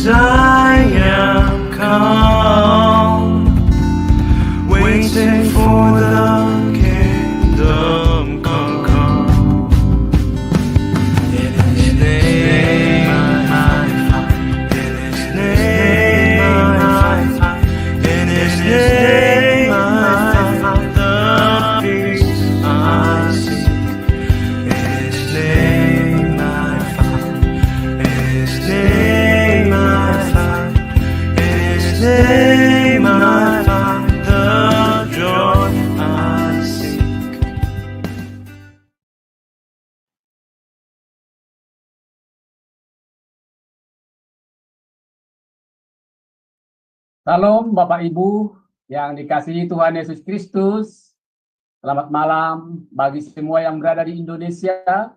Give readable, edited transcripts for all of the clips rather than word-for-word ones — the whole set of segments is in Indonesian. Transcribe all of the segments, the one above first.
I am calm, waiting for the kingdom come. In His name I find, in His name I find, in His name I find the peace I seek. In His name I find, in His name I find, in His name I find the joy I seek. Salam Bapak Ibu yang dikasihi Tuhan Yesus Kristus. Selamat malam bagi semua yang berada di Indonesia.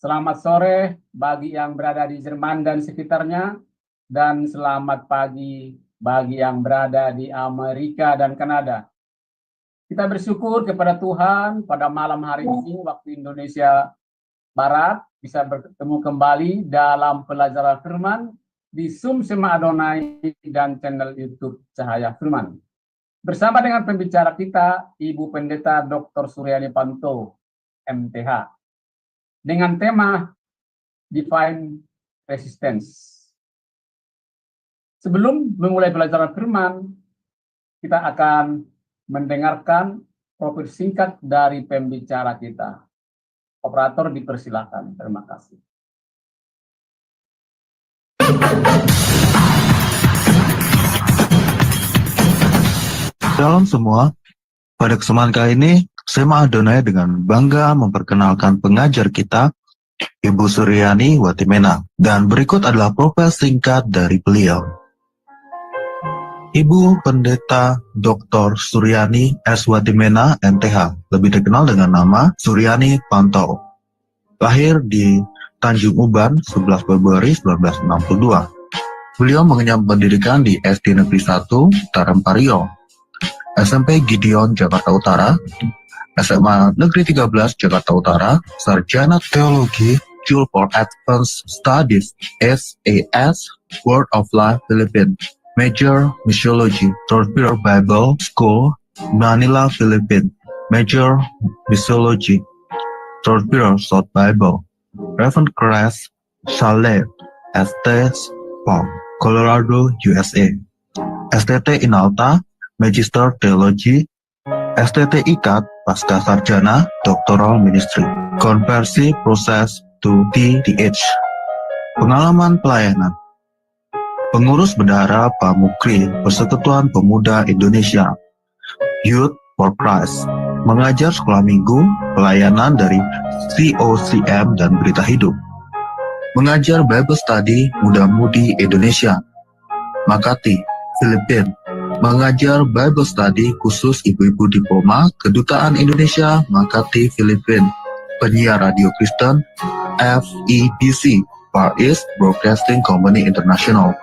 Selamat sore bagi yang berada di Jerman dan sekitarnya. Dan selamat pagi bagi yang berada di Amerika dan Kanada. Kita bersyukur kepada Tuhan pada malam hari ini waktu Indonesia Barat bisa bertemu kembali dalam pelajaran firman di Zoom Sema Adonai dan channel YouTube Cahaya Firman. Bersama dengan pembicara kita, Ibu Pendeta Dr. Suryani Panto, MTH, dengan tema Divine Resistance. Sebelum memulai pelajaran firman, kita akan mendengarkan profil singkat dari pembicara kita. Operator dipersilakan. Terima kasih. Shalom semua, pada kesempatan kali ini, Sema Adonai dengan bangga memperkenalkan pengajar kita, Ibu Suryani Watimena, dan berikut adalah profil singkat dari beliau. Ibu Pendeta Dr. Suryani S. Watimena, MTH, lebih dikenal dengan nama Suryani Panto. Lahir di Tanjung Uban, 11 Februari 1962. Beliau mengenyam pendidikan di SD Negeri 1, Taramparyo, SMP Gideon Jakarta Utara, SMA Negeri 13 Jakarta Utara, Sarjana Teologi School for Advanced Studies SAS, Word of Life Philippines, Major Missiology, Torpedo Bible School, Manila, Philippines, Major Missiology, Torpedo South Bible, Reverend Crest Chalet, Estes Palm, Colorado, USA, STT Inalta, Magister Theology, STT IKAT, Pasca Sarjana, Doctoral Ministry, Konversi Proses to DTH. Pengalaman pelayanan. Pengurus Bendahara Pamukri, Persekutuan Pemuda Indonesia, Youth for Christ, mengajar sekolah minggu, pelayanan dari COCM dan Berita Hidup, mengajar Bible Study Muda-Mudi Indonesia, Makati, Filipina, mengajar Bible Study khusus ibu-ibu diploma Kedutaan Indonesia Makati Filipina, penyiar radio Kristen FEBC, Far East Broadcasting Company International,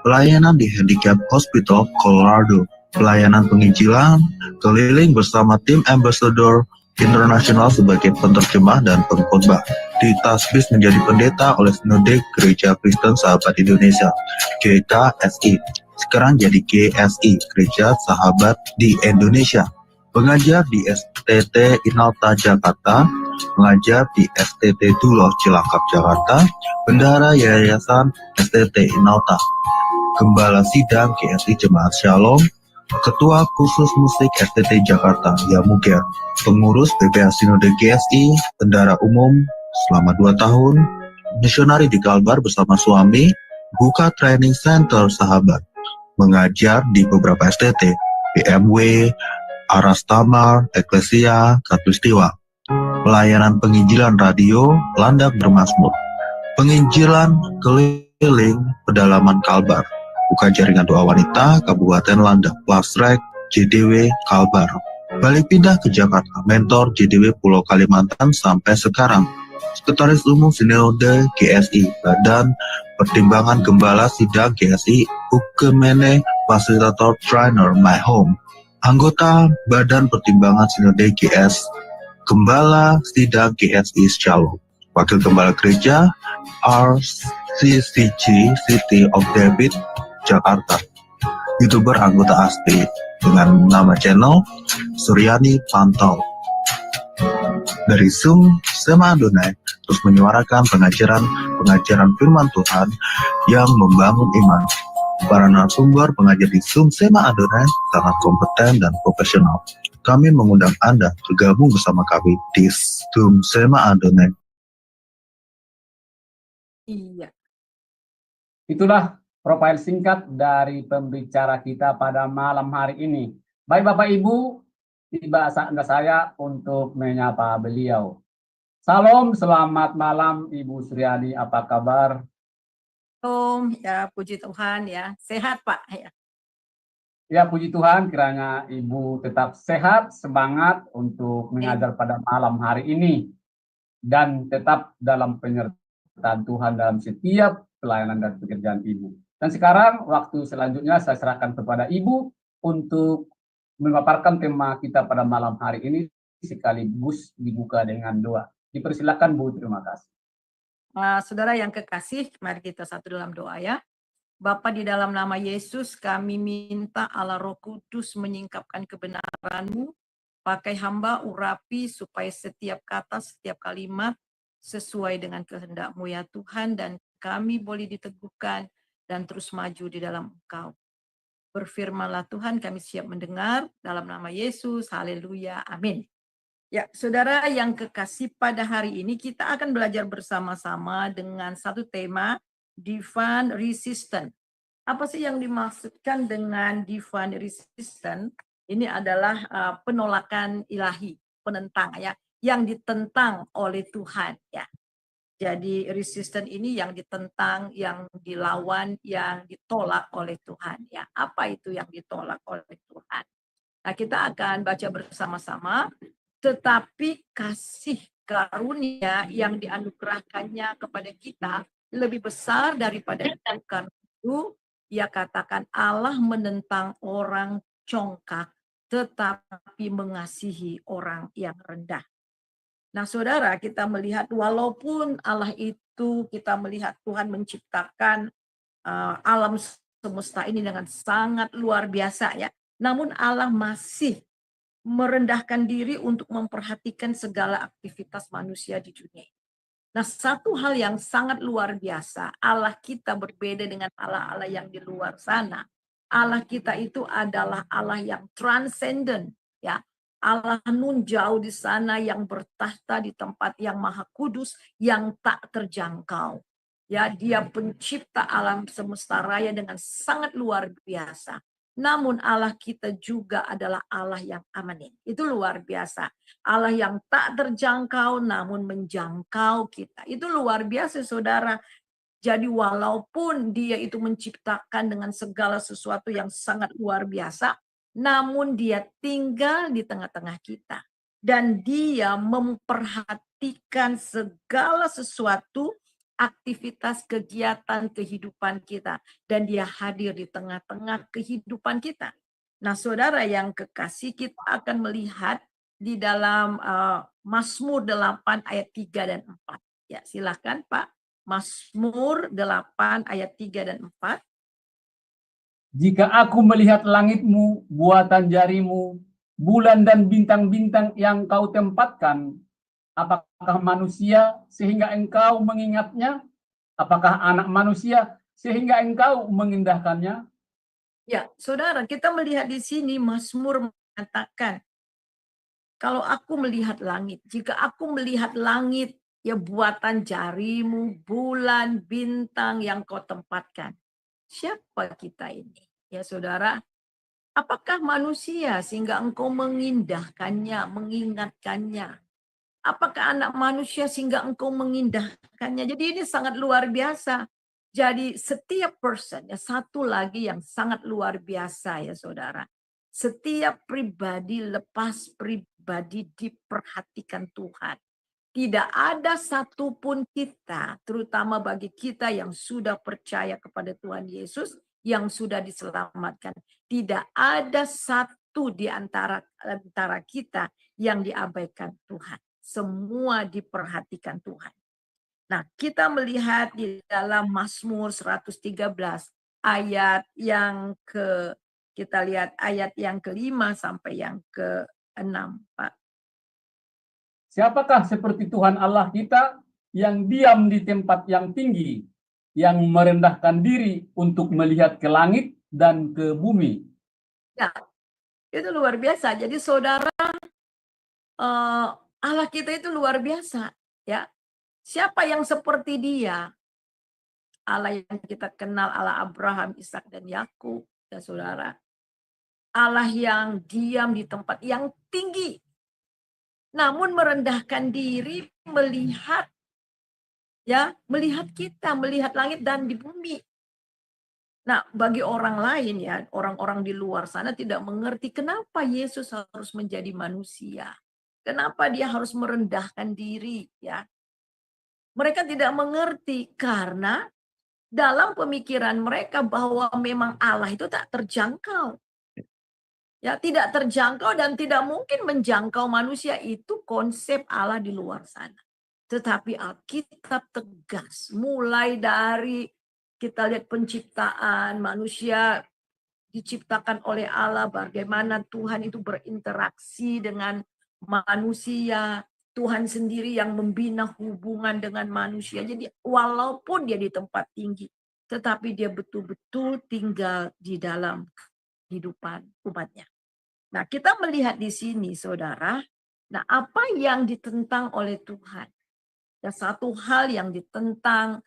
pelayanan di Handicap Hospital Colorado, pelayanan penginjilan keliling bersama tim Ambassador Internasional sebagai penterjemah dan pengkhotbah. Ditasbih menjadi pendeta oleh Sinode Gereja Kristen Sahabat Indonesia GKSI, sekarang jadi GSI, Gereja Sahabat di Indonesia. Mengajar di STT Inalta Jakarta, mengajar di STT Duloh Cilangkap Jakarta, bendahara Yayasan STT Inalta, Gembala Sidang GSI Jemaat Shalom, Ketua Khusus Musik STT Jakarta Yamuger, pengurus PPA Sinode GSI, bendahara umum selama 2 tahun, misionari di Kalbar bersama suami, buka training center sahabat, mengajar di beberapa STT, BMW, Aras Tamar, Eklesia, Katulistiwa, pelayanan penginjilan radio, Landak Bermazmur, penginjilan keliling pedalaman Kalbar, buka jaringan doa wanita, Kabupaten Landak, Plasrek, JDW, Kalbar, balik pindah ke Jakarta, mentor JDW Pulau Kalimantan sampai sekarang, Sekretaris Umum Sinode GSI, Badan Pertimbangan Gembala Sidang GSI, Ukemene Fasilitator Trainer My Home, anggota Badan Pertimbangan Sinode GS, Gembala Sidang GSI Shalom, Wakil Gembala Gereja RCCG City of David, Jakarta. YouTuber anggota ASTI dengan nama channel Suryani Pantau. Dari Zoom Sema Adonai terus menyuarakan pengajaran firman Tuhan yang membangun iman. Para narasumber pengajar di Zoom Sema Adonai sangat kompeten dan profesional. Kami mengundang Anda bergabung bersama kami di Zoom Sema Adonai. Iya. Itulah profil singkat dari pembicara kita pada malam hari ini. Baik Bapak Ibu, tiba saatnya saya untuk menyapa beliau. Salam, selamat malam Ibu Suryani, apa kabar? Ya puji Tuhan ya, sehat Pak ya. Ya puji Tuhan, kiranya Ibu tetap sehat, semangat untuk mengajar pada malam hari ini. Dan tetap dalam penyertaan Tuhan dalam setiap pelayanan dan pekerjaan Ibu. Dan sekarang waktu selanjutnya saya serahkan kepada Ibu untuk memaparkan tema kita pada malam hari ini sekaligus dibuka dengan doa. Dipersilakan Bu, terima kasih. Saudara yang kekasih, mari kita satu dalam doa ya. Bapa, di dalam nama Yesus kami minta Allah Roh Kudus menyingkapkan kebenaran-Mu, pakai hamba urapi supaya setiap kata, setiap kalimat sesuai dengan kehendak-Mu ya Tuhan, dan kami boleh diteguhkan dan terus maju di dalam Engkau. Berfirmanlah Tuhan, kami siap mendengar dalam nama Yesus. Haleluya. Amin. Ya, saudara yang kekasih, pada hari ini kita akan belajar bersama-sama dengan satu tema, divine resistance. Apa sih yang dimaksudkan dengan divine resistance? Ini adalah penolakan ilahi, penentang ya, yang ditentang oleh Tuhan ya. Jadi resistance ini yang ditentang, yang dilawan, yang ditolak oleh Tuhan ya. Apa itu yang ditolak oleh Tuhan? Nah, kita akan baca bersama-sama. Tetapi kasih karunia yang dianugerahkannya kepada kita lebih besar daripada itu. Karena itu, ia katakan Allah menentang orang congkak, tetapi mengasihi orang yang rendah. Nah, saudara, kita melihat walaupun Allah itu, kita melihat Tuhan menciptakan alam semesta ini dengan sangat luar biasa ya. Namun Allah masih merendahkan diri untuk memperhatikan segala aktivitas manusia di dunia. Nah, satu hal yang sangat luar biasa, Allah kita berbeda dengan Allah-Allah yang di luar sana. Allah kita itu adalah Allah yang transcendent, ya. Allah nun jauh di sana yang bertahta di tempat yang maha kudus, yang tak terjangkau. Ya, dia pencipta alam semesta raya dengan sangat luar biasa. Namun Allah kita juga adalah Allah yang amanin. Itu luar biasa. Allah yang tak terjangkau namun menjangkau kita. Itu luar biasa saudara. Jadi walaupun dia itu menciptakan dengan segala sesuatu yang sangat luar biasa, namun dia tinggal di tengah-tengah kita. Dan dia memperhatikan segala sesuatu, aktivitas, kegiatan, kehidupan kita. Dan dia hadir di tengah-tengah kehidupan kita. Nah, saudara yang kekasih, kita akan melihat di dalam Mazmur 8 ayat 3 dan 4. Ya, silakan Pak. Mazmur 8 ayat 3 dan 4. Jika aku melihat langitmu, buatan jarimu, bulan dan bintang-bintang yang kau tempatkan, apakah manusia sehingga engkau mengingatnya? Apakah anak manusia sehingga engkau mengindahkannya? Ya, saudara, kita melihat di sini Mazmur mengatakan, kalau aku melihat langit, jika aku melihat langit, ya buatan jarimu, bulan, bintang yang kau tempatkan. Siapa kita ini? Ya saudara, apakah manusia sehingga engkau mengindahkannya, mengingatkannya? Apakah anak manusia sehingga engkau mengindahkannya? Jadi ini sangat luar biasa. Jadi setiap person, ya satu lagi yang sangat luar biasa ya saudara. Setiap pribadi lepas pribadi diperhatikan Tuhan. Tidak ada satupun kita, terutama bagi kita yang sudah percaya kepada Tuhan Yesus, yang sudah diselamatkan. Tidak ada satu di antara kita yang diabaikan Tuhan. Semua diperhatikan Tuhan. Nah, kita melihat di dalam Mazmur 113 ayat yang kita lihat ayat yang ke-5 sampai yang ke-6, Pak. Siapakah seperti Tuhan Allah kita yang diam di tempat yang tinggi, yang merendahkan diri untuk melihat ke langit dan ke bumi? Ya, itu luar biasa. Jadi saudara, Allah kita itu luar biasa, ya. Siapa yang seperti Dia? Allah yang kita kenal, Allah Abraham, Ishak dan Yakub, ya saudara. Allah yang diam di tempat yang tinggi, namun merendahkan diri melihat, ya, melihat kita, melihat langit dan di bumi. Nah, bagi orang lain, ya, orang-orang di luar sana tidak mengerti kenapa Yesus harus menjadi manusia. Kenapa dia harus merendahkan diri, ya. Mereka tidak mengerti karena dalam pemikiran mereka bahwa memang Allah itu tak terjangkau. Ya, tidak terjangkau dan tidak mungkin menjangkau manusia, itu konsep Allah di luar sana. Tetapi Alkitab tegas, mulai dari kita lihat penciptaan manusia diciptakan oleh Allah, bagaimana Tuhan itu berinteraksi dengan manusia, Tuhan sendiri yang membina hubungan dengan manusia. Jadi walaupun dia di tempat tinggi, tetapi dia betul-betul tinggal di dalam kehidupan umatnya. Nah, kita melihat di sini, saudara, nah apa yang ditentang oleh Tuhan? Dan satu hal yang ditentang,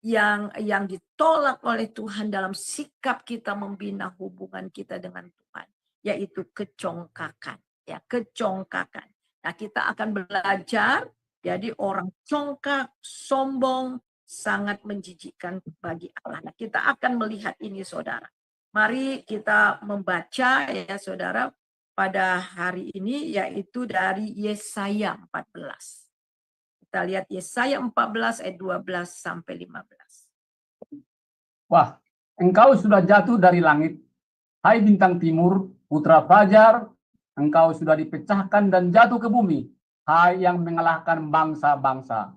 yang ditolak oleh Tuhan dalam sikap kita membina hubungan kita dengan Tuhan, yaitu kecongkakan, ya, kecongkakan. Nah, kita akan belajar, jadi orang congkak, sombong, sangat menjijikkan bagi Allah. Nah, kita akan melihat ini, saudara. Mari kita membaca, ya saudara, pada hari ini, yaitu dari Yesaya 14. Kita lihat Yesaya 14 ayat 12 sampai 15. Wah, engkau sudah jatuh dari langit, hai bintang timur, putra fajar, engkau sudah dipecahkan dan jatuh ke bumi, hai yang mengalahkan bangsa-bangsa.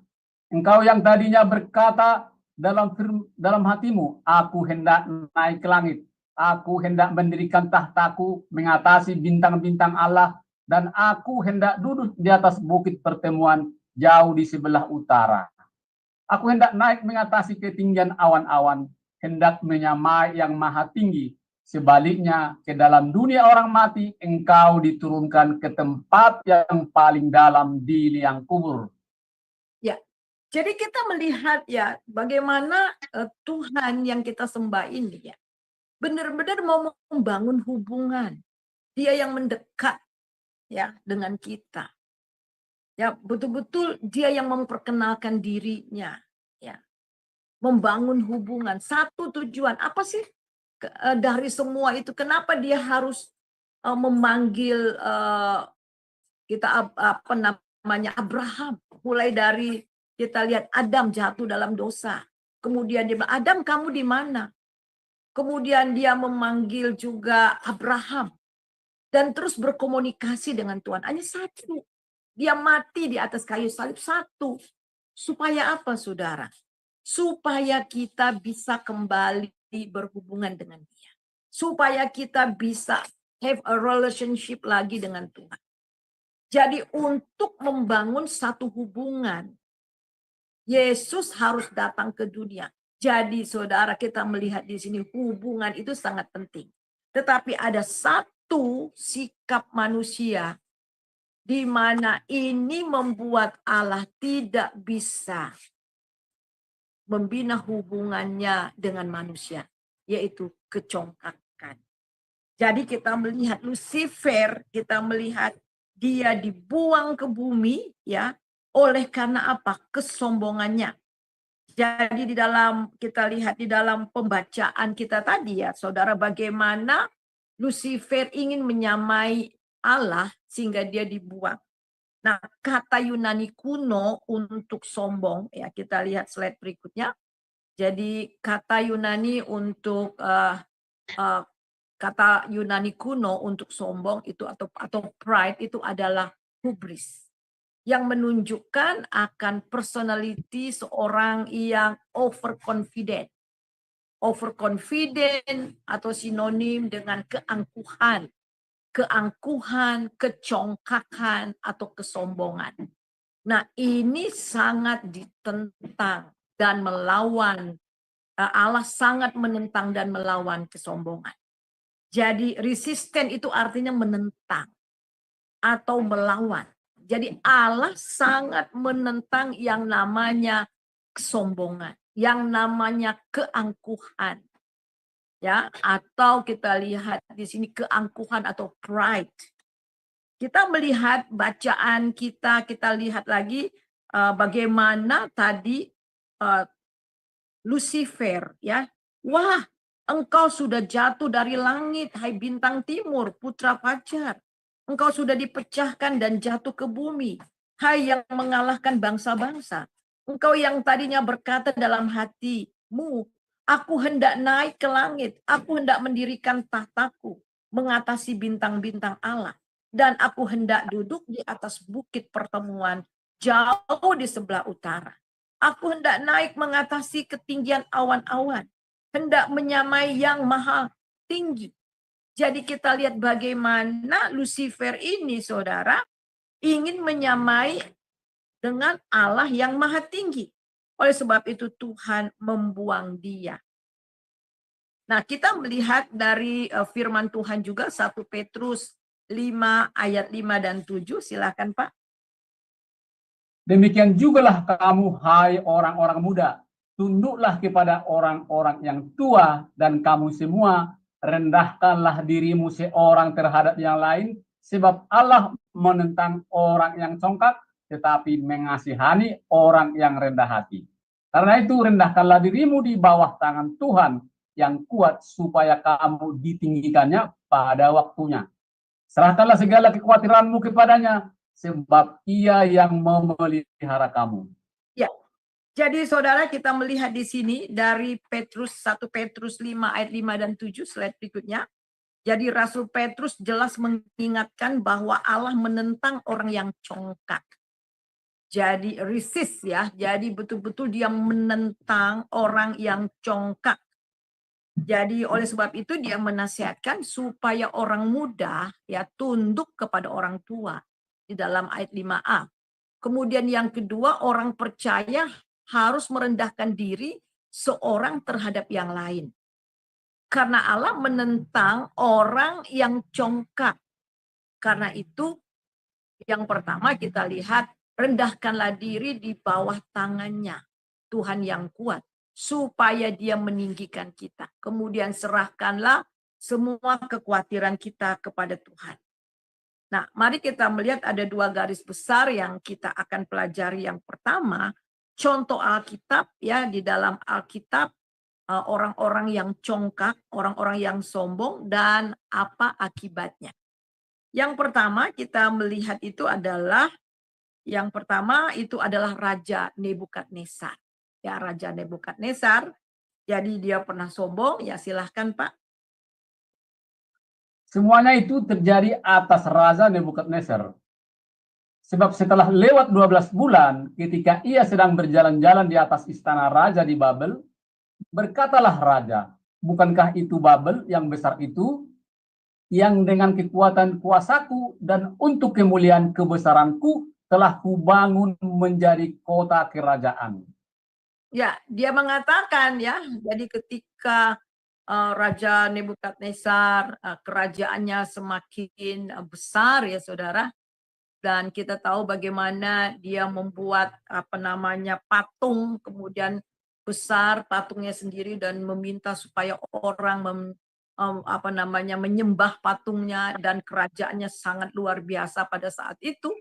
Engkau yang tadinya berkata dalam hatimu, aku hendak naik ke langit, aku hendak mendirikan tahtaku mengatasi bintang-bintang Allah, dan aku hendak duduk di atas bukit pertemuan jauh di sebelah utara. Aku hendak naik mengatasi ketinggian awan-awan, hendak menyamai yang maha tinggi. Sebaliknya, ke dalam dunia orang mati, engkau diturunkan ke tempat yang paling dalam di liang kubur. Ya, jadi kita melihat, ya, bagaimana Tuhan yang kita sembah ini, ya, benar-benar mau membangun hubungan. Dia yang mendekat, ya, dengan kita. Ya, betul-betul dia yang memperkenalkan dirinya, ya. Membangun hubungan, satu tujuan. Apa sih dari semua itu? Kenapa dia harus memanggil kita apa namanya Abraham? Mulai dari kita lihat Adam jatuh dalam dosa. Kemudian dia bilang, Adam kamu di mana? Kemudian dia memanggil juga Abraham. Dan terus berkomunikasi dengan Tuhan. Hanya satu. Dia mati di atas kayu salib, satu. Supaya apa, saudara? Supaya kita bisa kembali berhubungan dengan Dia. Supaya kita bisa have a relationship lagi dengan Tuhan. Jadi untuk membangun satu hubungan, Yesus harus datang ke dunia. Jadi saudara, kita melihat di sini hubungan itu sangat penting. Tetapi ada satu sikap manusia di mana ini membuat Allah tidak bisa membina hubungannya dengan manusia, yaitu kecongkakan. Jadi kita melihat Lucifer, kita melihat dia dibuang ke bumi, ya, oleh karena apa? Kesombongannya. Jadi di dalam kita lihat di dalam pembacaan kita tadi, ya, saudara, bagaimana Lucifer ingin menyamai Allah sehingga dia dibuang. Nah, kata Yunani kuno untuk sombong, ya, kita lihat slide berikutnya. Jadi kata Yunani untuk kata Yunani kuno untuk sombong itu atau pride itu adalah hubris. yang menunjukkan akan personality seorang yang overconfident. Overconfident atau sinonim dengan keangkuhan, kecongkakan, atau kesombongan. Nah, ini sangat ditentang dan melawan. Allah sangat menentang dan melawan kesombongan. Jadi resisten itu artinya menentang atau melawan. Jadi Allah sangat menentang yang namanya kesombongan, yang namanya keangkuhan. Ya, atau kita lihat di sini keangkuhan atau pride. Kita melihat bacaan kita lihat lagi bagaimana tadi Lucifer, ya. Wah, engkau sudah jatuh dari langit, hai bintang timur, putra fajar. Engkau sudah dipecahkan dan jatuh ke bumi, hai yang mengalahkan bangsa-bangsa. Engkau yang tadinya berkata dalam hatimu, aku hendak naik ke langit, aku hendak mendirikan tahtaku, mengatasi bintang-bintang Allah. Dan aku hendak duduk di atas bukit pertemuan, jauh di sebelah utara. Aku hendak naik mengatasi ketinggian awan-awan, hendak menyamai yang maha tinggi. Jadi kita lihat bagaimana Lucifer ini, saudara, ingin menyamai dengan Allah yang maha tinggi. Oleh sebab itu Tuhan membuang dia. Nah, kita melihat dari firman Tuhan juga 1 Petrus 5 ayat 5 dan 7. Silakan Pak. Demikian jugalah kamu, hai orang-orang muda, tunduklah kepada orang-orang yang tua, dan kamu semua rendahkanlah dirimu seorang terhadap yang lain, sebab Allah menentang orang yang congkak, tetapi mengasihani orang yang rendah hati. Karena itu rendahkanlah dirimu di bawah tangan Tuhan yang kuat, supaya kamu ditinggikannya pada waktunya. Serahkanlah segala kekhawatiranmu kepadanya, sebab ia yang memelihara kamu. Ya, jadi saudara kita melihat di sini dari 1 Petrus 5 ayat 5 dan 7, slide berikutnya. Jadi Rasul Petrus jelas mengingatkan bahwa Allah menentang orang yang congkak. Jadi resist ya, jadi betul-betul dia menentang orang yang congkak. Jadi oleh sebab itu dia menasihatkan supaya orang muda ya tunduk kepada orang tua di dalam ayat 5a. Kemudian yang kedua, orang percaya harus merendahkan diri seorang terhadap yang lain. Karena Allah menentang orang yang congkak. Karena itu yang pertama kita lihat, rendahkanlah diri di bawah tangannya Tuhan yang kuat, supaya dia meninggikan kita. Kemudian serahkanlah semua kekhawatiran kita kepada Tuhan. Nah, mari kita melihat ada 2 garis besar yang kita akan pelajari. Yang pertama, contoh Alkitab ya, di dalam Alkitab orang-orang yang congkak, orang-orang yang sombong, dan apa akibatnya. Yang pertama kita melihat itu adalah Raja Nebukadnezar. Ya, Raja Nebukadnezar. Jadi dia pernah sombong, ya silahkan Pak. Semuanya itu terjadi atas Raja Nebukadnezar. Sebab setelah lewat 12 bulan, ketika ia sedang berjalan-jalan di atas istana raja di Babel, berkatalah raja, bukankah itu Babel yang besar itu, yang dengan kekuatan kuasaku dan untuk kemuliaan kebesaranku telah kubangun menjadi kota kerajaan. Ya, dia mengatakan ya, jadi ketika Raja Nebukadnezar kerajaannya semakin besar ya saudara, dan kita tahu bagaimana dia membuat patung, kemudian besar patungnya sendiri dan meminta supaya orang menyembah patungnya, dan kerajaannya sangat luar biasa pada saat itu.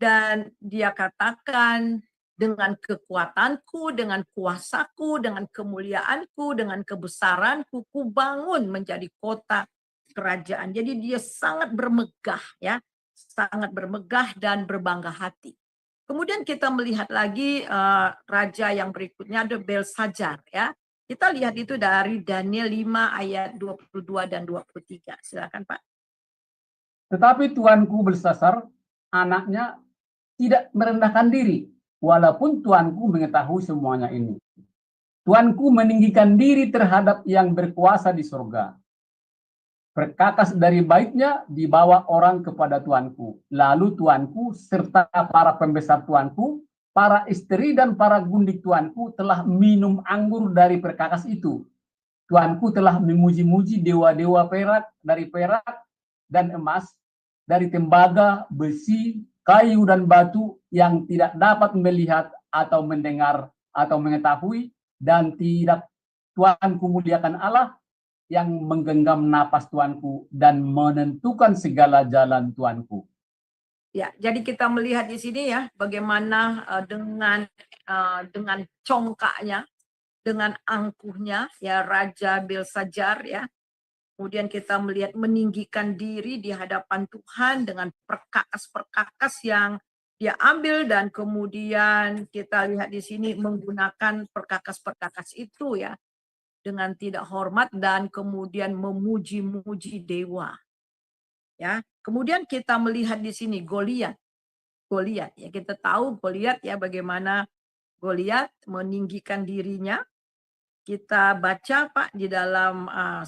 Dan dia katakan, dengan kekuatanku, dengan kuasaku, dengan kemuliaanku, dengan kebesaranku, kubangun menjadi kota kerajaan. Jadi dia sangat bermegah ya, sangat bermegah dan berbangga hati. Kemudian kita melihat lagi raja yang berikutnya, ada Belshazzar ya. Kita lihat itu dari Daniel 5 ayat 22 dan 23. Silakan Pak. Tetapi tuanku Belshazzar, anaknya tidak merendahkan diri, walaupun Tuanku mengetahui semuanya ini. Tuanku meninggikan diri terhadap yang berkuasa di surga. Perkakas dari baitnya dibawa orang kepada Tuanku. Lalu Tuanku serta para pembesar Tuanku, para istri dan para gundik Tuanku telah minum anggur dari perkakas itu. Tuanku telah memuji-muji dewa-dewa perak dari perak dan emas, dari tembaga, besi, kayu dan batu yang tidak dapat melihat atau mendengar atau mengetahui, dan tidak Tuanku muliakan Allah yang menggenggam napas Tuanku dan menentukan segala jalan Tuanku. Ya, jadi kita melihat di sini ya bagaimana dengan congkaknya, dengan angkuhnya ya Raja Belsajar ya. Kemudian kita melihat meninggikan diri di hadapan Tuhan dengan perkakas-perkakas yang dia ambil, dan kemudian kita lihat di sini menggunakan perkakas-perkakas itu ya dengan tidak hormat dan kemudian memuji-muji dewa. Ya, kemudian kita melihat di sini Goliat. Goliat ya, kita tahu Goliat ya bagaimana Goliat meninggikan dirinya. Kita baca Pak di dalam 1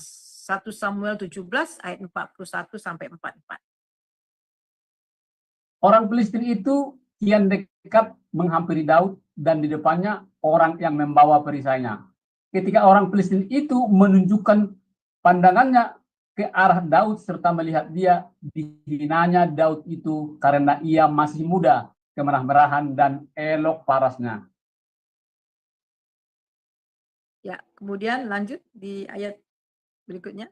Samuel 17 ayat 41 sampai 44. Orang Filistin itu kian dekat menghampiri Daud, dan di depannya orang yang membawa perisainya. Ketika orang Filistin itu menunjukkan pandangannya ke arah Daud serta melihat dia, dihinanya Daud itu karena ia masih muda, kemerah-merahan dan elok parasnya. Ya, kemudian lanjut di ayat berikutnya.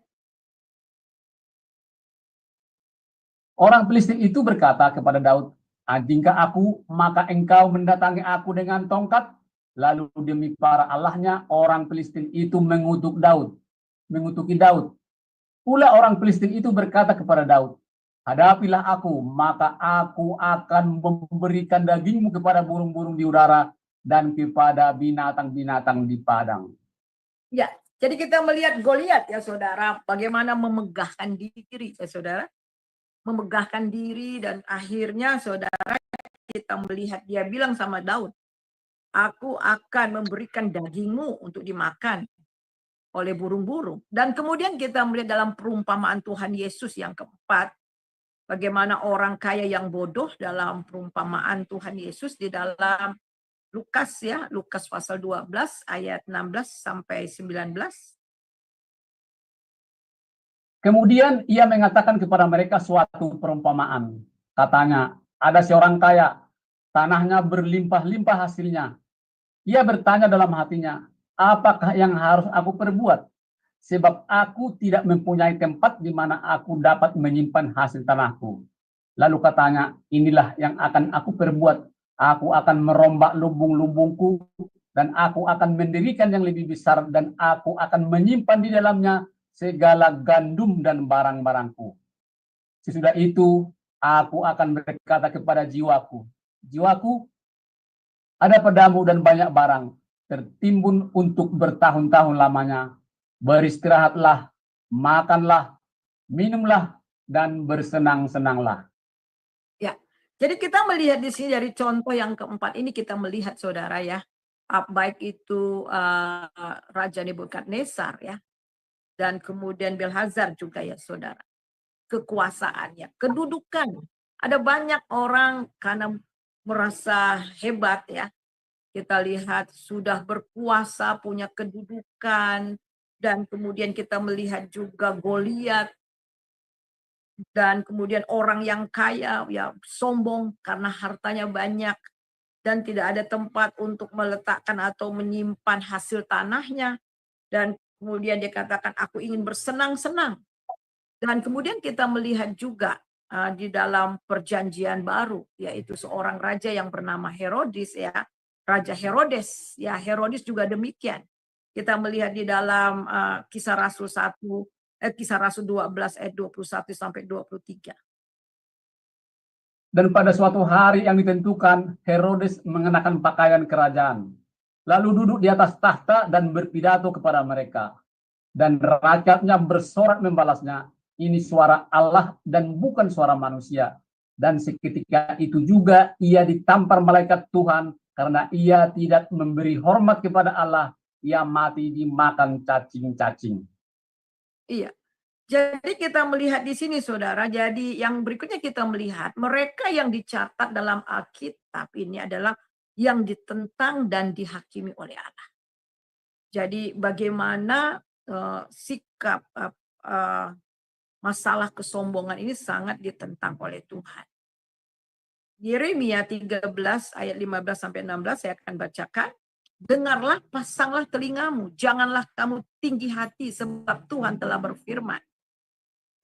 Orang Filistin itu berkata kepada Daud, "Anjingkah aku, maka engkau mendatangi aku dengan tongkat?" Lalu demi para allahnya, orang Filistin itu mengutuki Daud. Pula orang Filistin itu berkata kepada Daud, "Hadapilah aku, maka aku akan memberikan dagingmu kepada burung-burung di udara dan kepada binatang-binatang di padang." Ya, jadi kita melihat Goliat ya saudara, bagaimana memegahkan diri ya saudara. Memegahkan diri, dan akhirnya saudara kita melihat dia bilang sama Daud, "Aku akan memberikan dagingmu untuk dimakan oleh burung-burung." Dan kemudian kita melihat dalam perumpamaan Tuhan Yesus yang keempat, bagaimana orang kaya yang bodoh dalam perumpamaan Tuhan Yesus di dalam Lukas ya, Lukas pasal 12 ayat 16 sampai 19. Kemudian ia mengatakan kepada mereka suatu perumpamaan. Katanya, ada seorang kaya, tanahnya berlimpah-limpah hasilnya. Ia bertanya dalam hatinya, "Apakah yang harus aku perbuat? Sebab aku tidak mempunyai tempat di mana aku dapat menyimpan hasil tanahku." Lalu katanya, "Inilah yang akan aku perbuat. Aku akan merombak lumbung-lumbungku, dan aku akan mendirikan yang lebih besar, dan aku akan menyimpan di dalamnya segala gandum dan barang-barangku. Sesudah itu, aku akan berkata kepada jiwaku, 'Jiwaku, ada padamu dan banyak barang, tertimbun untuk bertahun-tahun lamanya. Beristirahatlah, makanlah, minumlah, dan bersenang-senanglah.'" Ya, jadi kita melihat di sini dari contoh yang keempat ini, kita melihat saudara ya, baik itu Raja Nebukadnezar ya, dan kemudian Belhazar juga ya saudara. Kekuasaannya, kedudukan. Ada banyak orang karena merasa hebat ya. Kita lihat sudah berkuasa, punya kedudukan, dan kemudian kita melihat juga Goliat, dan kemudian orang yang kaya ya sombong karena hartanya banyak dan tidak ada tempat untuk meletakkan atau menyimpan hasil tanahnya, dan kemudian dia katakan, "Aku ingin bersenang-senang." Dan kemudian kita melihat juga di dalam perjanjian baru, yaitu seorang raja yang bernama Herodes ya, Raja Herodes ya, Herodes juga demikian. Kita melihat di dalam Kisah Rasul 12 ayat 21 sampai 23. Dan pada suatu hari yang ditentukan, Herodes mengenakan pakaian kerajaan, lalu duduk di atas tahta dan berpidato kepada mereka. Dan rakyatnya bersorak membalasnya, "Ini suara Allah dan bukan suara manusia." dan seketika itu juga ia ditampar malaikat Tuhan karena ia tidak memberi hormat kepada Allah, ia mati dimakan cacing-cacing. Iya. Jadi kita melihat di sini saudara, jadi yang berikutnya kita melihat mereka yang dicatat dalam Alkitab ini adalah yang ditentang dan dihakimi oleh Allah. Jadi bagaimana sikap masalah kesombongan ini sangat ditentang oleh Tuhan. Yeremia 13 ayat 15 sampai 16 saya akan bacakan. Dengarlah, pasanglah telingamu, janganlah kamu tinggi hati sebab Tuhan telah berfirman.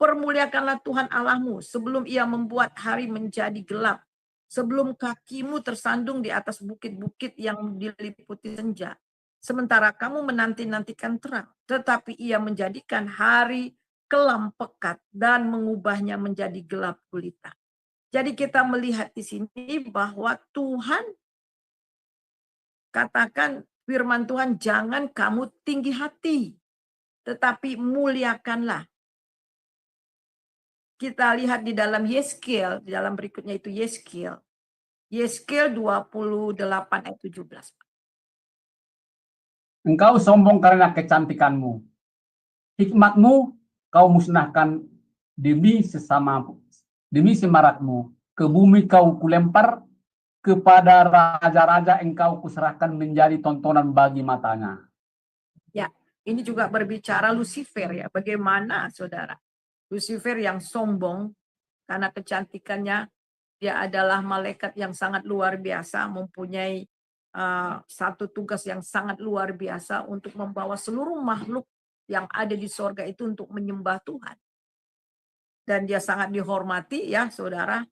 Permuliakanlah Tuhan Allahmu sebelum ia membuat hari menjadi gelap, sebelum kakimu tersandung di atas bukit-bukit yang diliputi senja. Sementara kamu menanti-nantikan terang, tetapi ia menjadikan hari kelam pekat dan mengubahnya menjadi gelap gulita. Jadi kita melihat di sini bahwa Tuhan katakan firman Tuhan, jangan kamu tinggi hati, tetapi muliakanlah. Kita lihat di dalam Yeskel, di dalam berikutnya itu Yeskel 28 ayat 17. Engkau sombong karena kecantikanmu. Hikmatmu kau musnahkan demi semarakmu. Ke bumi kau kulempar, kepada raja-raja engkau kuserahkan menjadi tontonan bagi matanya. Ya, ini juga berbicara Lucifer ya. Bagaimana saudara? Lucifer yang sombong karena kecantikannya, dia adalah malaikat yang sangat luar biasa, mempunyai satu tugas yang sangat luar biasa untuk membawa seluruh makhluk yang ada di sorga itu untuk menyembah Tuhan. Dan dia sangat dihormati ya saudara,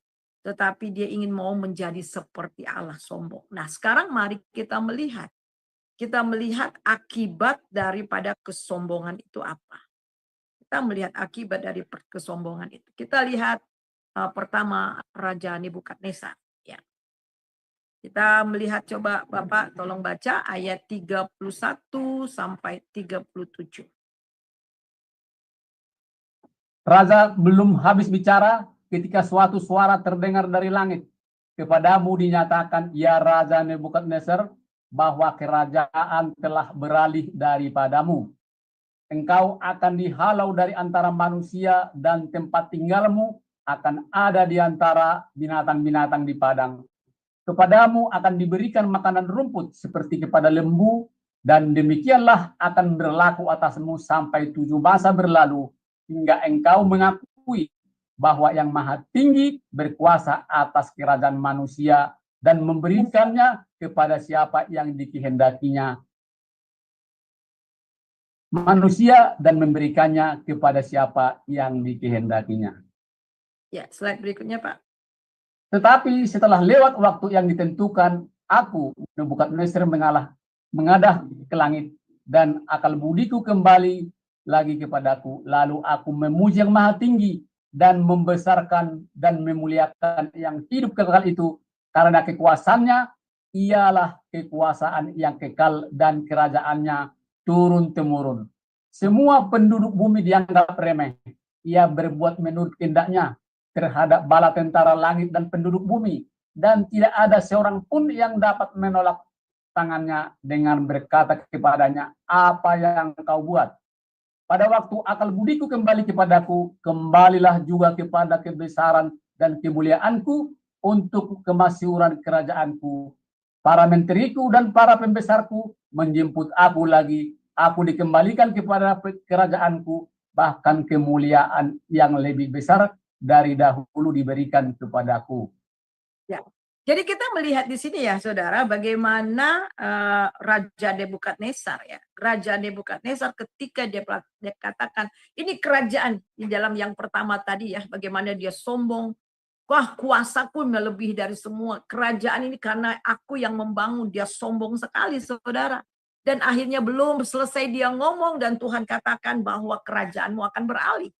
tetapi dia ingin mau menjadi seperti Allah, sombong. Nah sekarang mari kita melihat akibat daripada kesombongan itu apa. Kita melihat akibat dari kesombongan itu. Kita lihat pertama Raja Nebukadnezar. Ya. Kita melihat, coba Bapak tolong baca ayat 31 sampai 37. Raja belum habis bicara ketika suatu suara terdengar dari langit. Kepadamu dinyatakan, ya Raja Nebukadnezar, bahwa kerajaan telah beralih daripadamu. Engkau akan dihalau dari antara manusia dan tempat tinggalmu akan ada di antara binatang-binatang di padang. Kepadamu akan diberikan makanan rumput seperti kepada lembu, dan demikianlah akan berlaku atasmu sampai 7 masa berlalu, hingga engkau mengakui bahwa yang maha tinggi berkuasa atas kerajaan manusia dan memberikannya kepada siapa yang dikehendakinya manusia dan memberikannya kepada siapa yang dikehendakinya. Ya, slide berikutnya Pak. Tetapi setelah lewat waktu yang ditentukan, aku Nebukadnezar mengadah ke langit dan akal budiku kembali lagi kepadaku. Lalu aku memuji yang maha tinggi dan membesarkan dan memuliakan yang hidup kekal itu, karena kekuasaannya ialah kekuasaan yang kekal dan kerajaannya turun-temurun. Semua penduduk bumi dianggap remeh. Ia berbuat menurut kehendaknya terhadap bala tentara langit dan penduduk bumi, dan tidak ada seorang pun yang dapat menolak tangannya dengan berkata kepadanya, apa yang kau buat? Pada waktu akal budiku kembali kepadaku, kembalilah juga kepada kebesaran dan kemuliaanku untuk kemasyhuran kerajaanku. Para menteriku dan para pembesarku menjemput aku lagi. Aku dikembalikan kepada kerajaanku, bahkan kemuliaan yang lebih besar dari dahulu diberikan kepadaku. Ya. Jadi kita melihat di sini ya saudara, bagaimana Raja Nebukadnezar ya. Raja Nebukadnezar ketika dia katakan ini kerajaan, di dalam yang pertama tadi ya, bagaimana dia sombong. Wah, kuasaku melebihi dari semua. Kerajaan ini karena aku yang membangun. Dia sombong sekali saudara. Dan akhirnya belum selesai dia ngomong dan Tuhan katakan bahwa kerajaanmu akan beralih.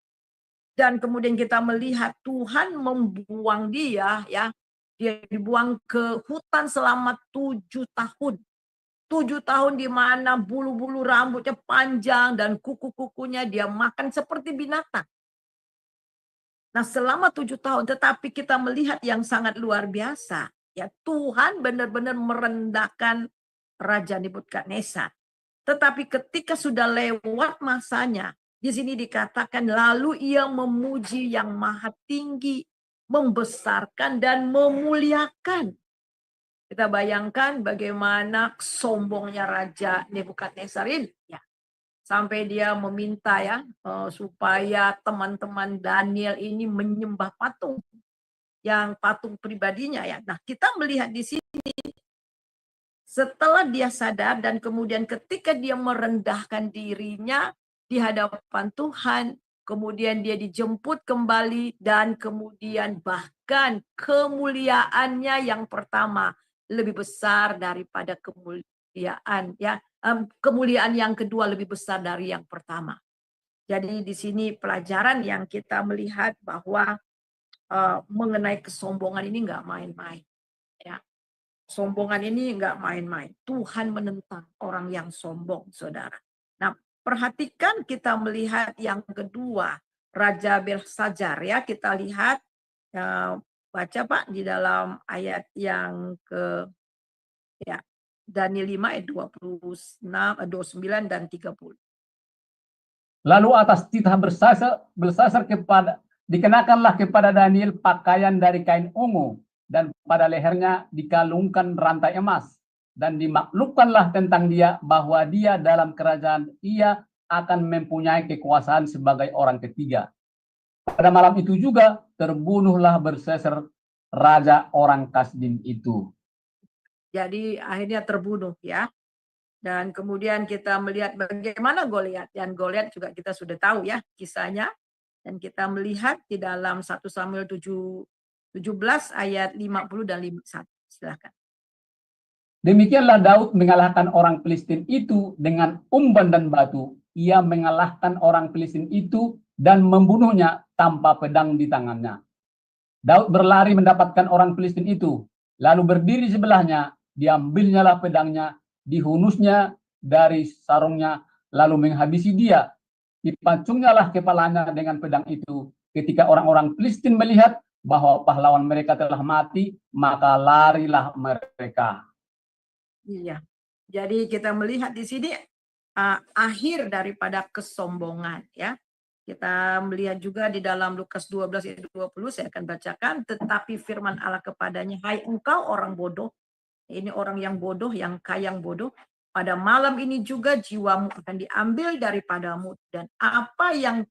Dan kemudian kita melihat Tuhan membuang dia ya. Dia dibuang ke hutan selama 7 tahun. 7 tahun di mana bulu-bulu rambutnya panjang dan kuku-kukunya dia makan seperti binatang. Nah, selama 7 tahun, tetapi kita melihat yang sangat luar biasa. Ya, Tuhan benar-benar merendahkan Raja Nebukadnezar. Tetapi ketika sudah lewat masanya, di sini dikatakan lalu ia memuji yang maha tinggi, membesarkan dan memuliakan. Kita bayangkan bagaimana sombongnya Raja Nebukadnezar ini. Ya, sampai dia meminta ya supaya teman-teman Daniel ini menyembah patung, yang patung pribadinya ya. Nah, kita melihat di sini setelah dia sadar dan kemudian ketika dia merendahkan dirinya di hadapan Tuhan, kemudian dia dijemput kembali dan kemudian bahkan kemuliaannya yang pertama lebih besar daripada kemuliaan ya. Kemuliaan yang kedua lebih besar dari yang pertama. Jadi di sini pelajaran yang kita melihat bahwa mengenai kesombongan ini nggak main-main. Ya. Sombongan ini nggak main-main. Tuhan menentang orang yang sombong, saudara. Nah, perhatikan kita melihat yang kedua, Raja Belsajar ya. Kita lihat, baca Pak di dalam ayat yang ke ya Daniel 5 ayat 26, 29 dan 30. Lalu atas titah Belsasar dikenakanlah kepada Daniel pakaian dari kain ungu, dan pada lehernya dikalungkan rantai emas, dan dimaklumkanlah tentang dia bahwa dia dalam kerajaan ia akan mempunyai kekuasaan sebagai orang ketiga. Pada malam itu juga terbunuhlah Belsasar, raja orang Kasdim itu. Jadi akhirnya terbunuh ya. Dan kemudian kita melihat bagaimana Goliat, dan Goliat juga kita sudah tahu ya kisahnya, dan kita melihat di dalam 1 Samuel 17 ayat 50 dan 51. Silakan. Demikianlah Daud mengalahkan orang Filistin itu dengan umban dan batu. Ia mengalahkan orang Filistin itu dan membunuhnya tanpa pedang di tangannya. Daud berlari mendapatkan orang Filistin itu, lalu berdiri sebelahnya, diambilnyalah pedangnya, dihunusnya dari sarungnya, lalu menghabisi dia. Dipancungnyalah kepalanya dengan pedang itu. Ketika orang-orang Filistin melihat bahwa pahlawan mereka telah mati, maka larilah mereka. Iya. Jadi kita melihat di sini akhir daripada kesombongan ya. Kita melihat juga di dalam Lukas 12 ayat 20, saya akan bacakan, tetapi firman Allah kepadanya, hai engkau orang bodoh, ini orang yang bodoh, yang kayang bodoh, pada malam ini juga jiwamu akan diambil daripadamu, dan apa yang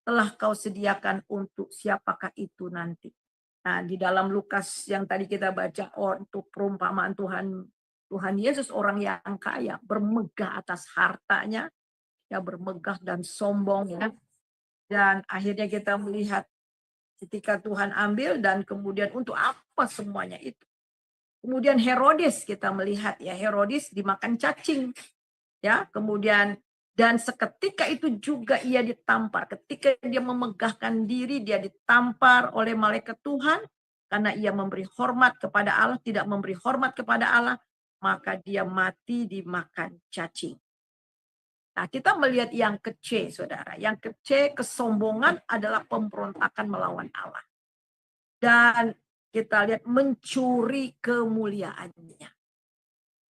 telah kau sediakan untuk siapakah itu nanti. Nah, di dalam Lukas yang tadi kita baca, untuk perumpamaan Tuhan Yesus, orang yang kaya, bermegah atas hartanya, ya bermegah dan sombong ya. Dan akhirnya kita melihat ketika Tuhan ambil, dan kemudian untuk apa semuanya itu. Kemudian Herodes kita melihat ya, Herodes dimakan cacing. Ya, kemudian dan seketika itu juga ia ditampar. Ketika dia memegahkan diri, dia ditampar oleh malaikat Tuhan karena ia memberi hormat kepada Allah, tidak memberi hormat kepada Allah, maka dia mati dimakan cacing. Nah, kita melihat yang ke-C, saudara. Yang ke-C, kesombongan adalah pemberontakan melawan Allah. Dan kita lihat mencuri kemuliaannya.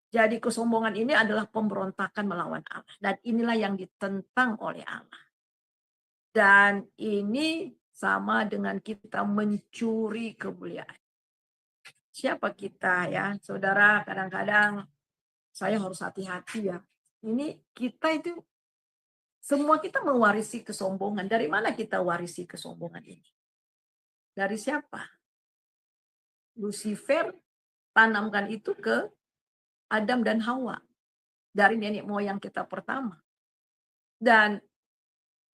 Jadi kesombongan ini adalah pemberontakan melawan Allah. Dan inilah yang ditentang oleh Allah. Dan ini sama dengan kita mencuri kemuliaan. Siapa kita ya, saudara? Kadang-kadang saya harus hati-hati ya. Ini kita itu, semua kita mewarisi kesombongan. Dari mana kita warisi kesombongan ini? Dari siapa? Lucifer tanamkan itu ke Adam dan Hawa. Dari nenek moyang kita pertama. Dan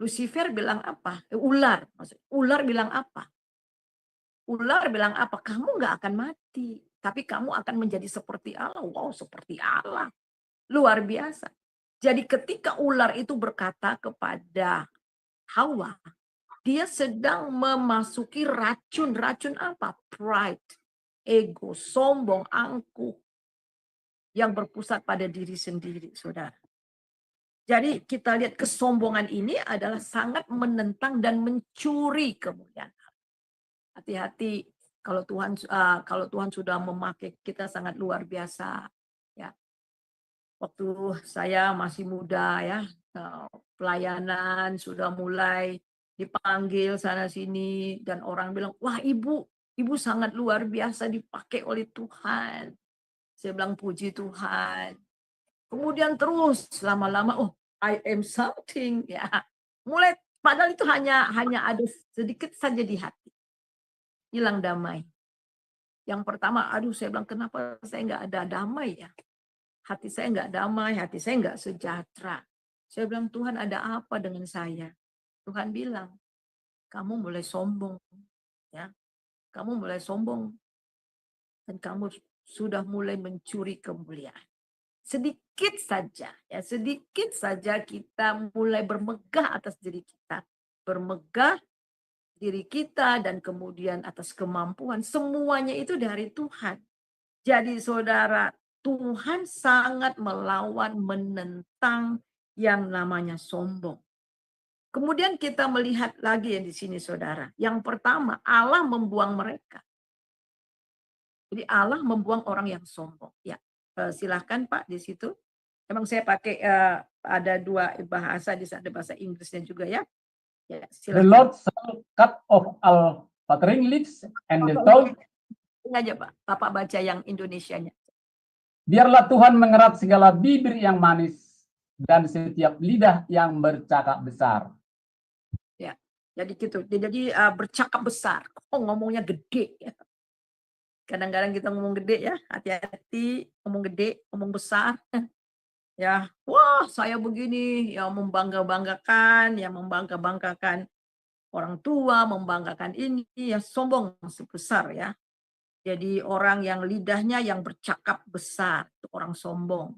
Lucifer bilang apa? Ular. Ular bilang apa? Ular bilang apa? Kamu nggak akan mati. Tapi kamu akan menjadi seperti Allah. Wow, seperti Allah. Luar biasa. Jadi ketika ular itu berkata kepada Hawa, dia sedang memasuki racun. Racun apa? Pride, ego, sombong, angkuh. Yang berpusat pada diri sendiri, saudara. Jadi kita lihat kesombongan ini adalah sangat menentang dan mencuri kemuliaan Allah. Hati-hati kalau Tuhan sudah memakai kita sangat luar biasa ya. Waktu saya masih muda ya, pelayanan sudah mulai dipanggil sana sini dan orang bilang, "Wah, Ibu sangat luar biasa dipakai oleh Tuhan." Saya bilang, "Puji Tuhan." Kemudian terus lama-lama, "Oh, I am something." Ya. Mulai padahal itu hanya ada sedikit saja di hati. Hilang damai. Yang pertama, aduh saya bilang, "Kenapa saya nggak ada damai ya? Hati saya nggak damai, hati saya nggak sejahtera." Saya bilang, "Tuhan ada apa dengan saya?" Tuhan bilang, "Kamu mulai sombong. Ya, kamu mulai sombong. Dan kamu sudah mulai mencuri kemuliaan." Sedikit saja, ya sedikit saja kita mulai bermegah atas diri kita. Bermegah diri kita dan kemudian atas kemampuan. Semuanya itu dari Tuhan. Jadi saudara, Tuhan sangat melawan, menentang yang namanya sombong. Kemudian kita melihat lagi yang di sini saudara. Yang pertama, Allah membuang mereka. Jadi Allah membuang orang yang sombong. Ya, silahkan Pak di situ. Emang saya pakai ada dua bahasa, di sana ada bahasa Inggrisnya juga ya. Ya, The silahkan. Lord shall cut off all flattering lips and the tongue. Ini aja Pak, Bapak baca yang Indonesianya. Biarlah Tuhan mengerat segala bibir yang manis dan setiap lidah yang bercakap besar. Ya, jadi gitu. Jadi bercakap besar. Oh, ngomongnya gede ya. Kadang-kadang kita ngomong gede ya, hati-hati ngomong gede, ngomong besar. Ya, wah saya begini, ya membangga-banggakan, ya membangga-banggakan orang tua, membanggakan ini, ya sombong sebesar ya. Jadi orang yang lidahnya yang bercakap besar, itu orang sombong.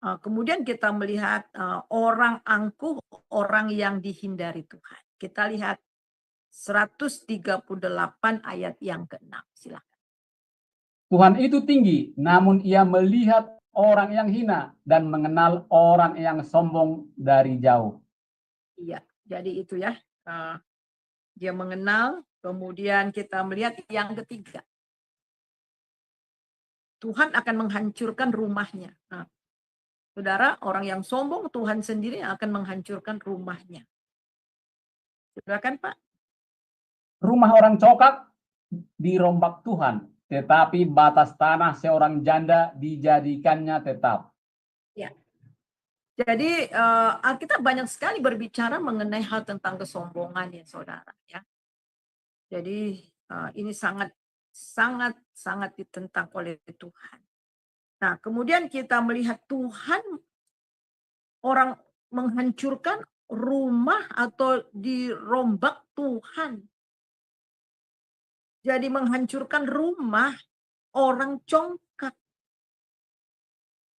Kemudian kita melihat orang angkuh, orang yang dihindari Tuhan. Kita lihat 138 ayat yang ke-6. Silakan. Tuhan itu tinggi, namun ia melihat orang yang hina dan mengenal orang yang sombong dari jauh. Iya, jadi itu ya. Dia mengenal, kemudian kita melihat yang ketiga. Tuhan akan menghancurkan rumahnya. Nah, saudara, orang yang sombong, Tuhan sendiri akan menghancurkan rumahnya. Silakan Pak. Rumah orang congkak dirombak Tuhan, tetapi batas tanah seorang janda dijadikannya tetap. Ya. Jadi kita banyak sekali berbicara mengenai hal tentang kesombongan ya saudara ya. Jadi ini sangat ditentang oleh Tuhan. Nah, kemudian kita melihat Tuhan orang menghancurkan rumah atau dirombak Tuhan. Jadi menghancurkan rumah orang congkak.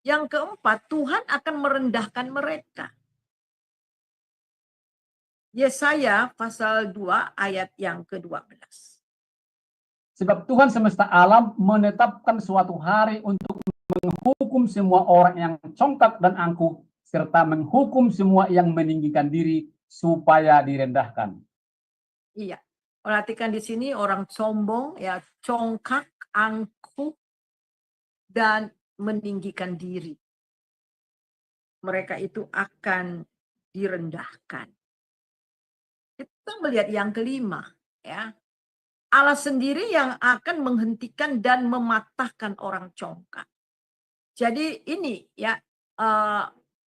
Yang keempat, Tuhan akan merendahkan mereka. Yesaya pasal 2 ayat yang ke-12. Sebab Tuhan semesta alam menetapkan suatu hari untuk menghukum semua orang yang congkak dan angkuh, serta menghukum semua yang meninggikan diri supaya direndahkan. Iya. Perhatikan di sini orang sombong, ya congkak, angkuh, dan meninggikan diri. Mereka itu akan direndahkan. Kita melihat yang kelima, ya. Allah sendiri yang akan menghentikan dan mematahkan orang congkak. Jadi ini ya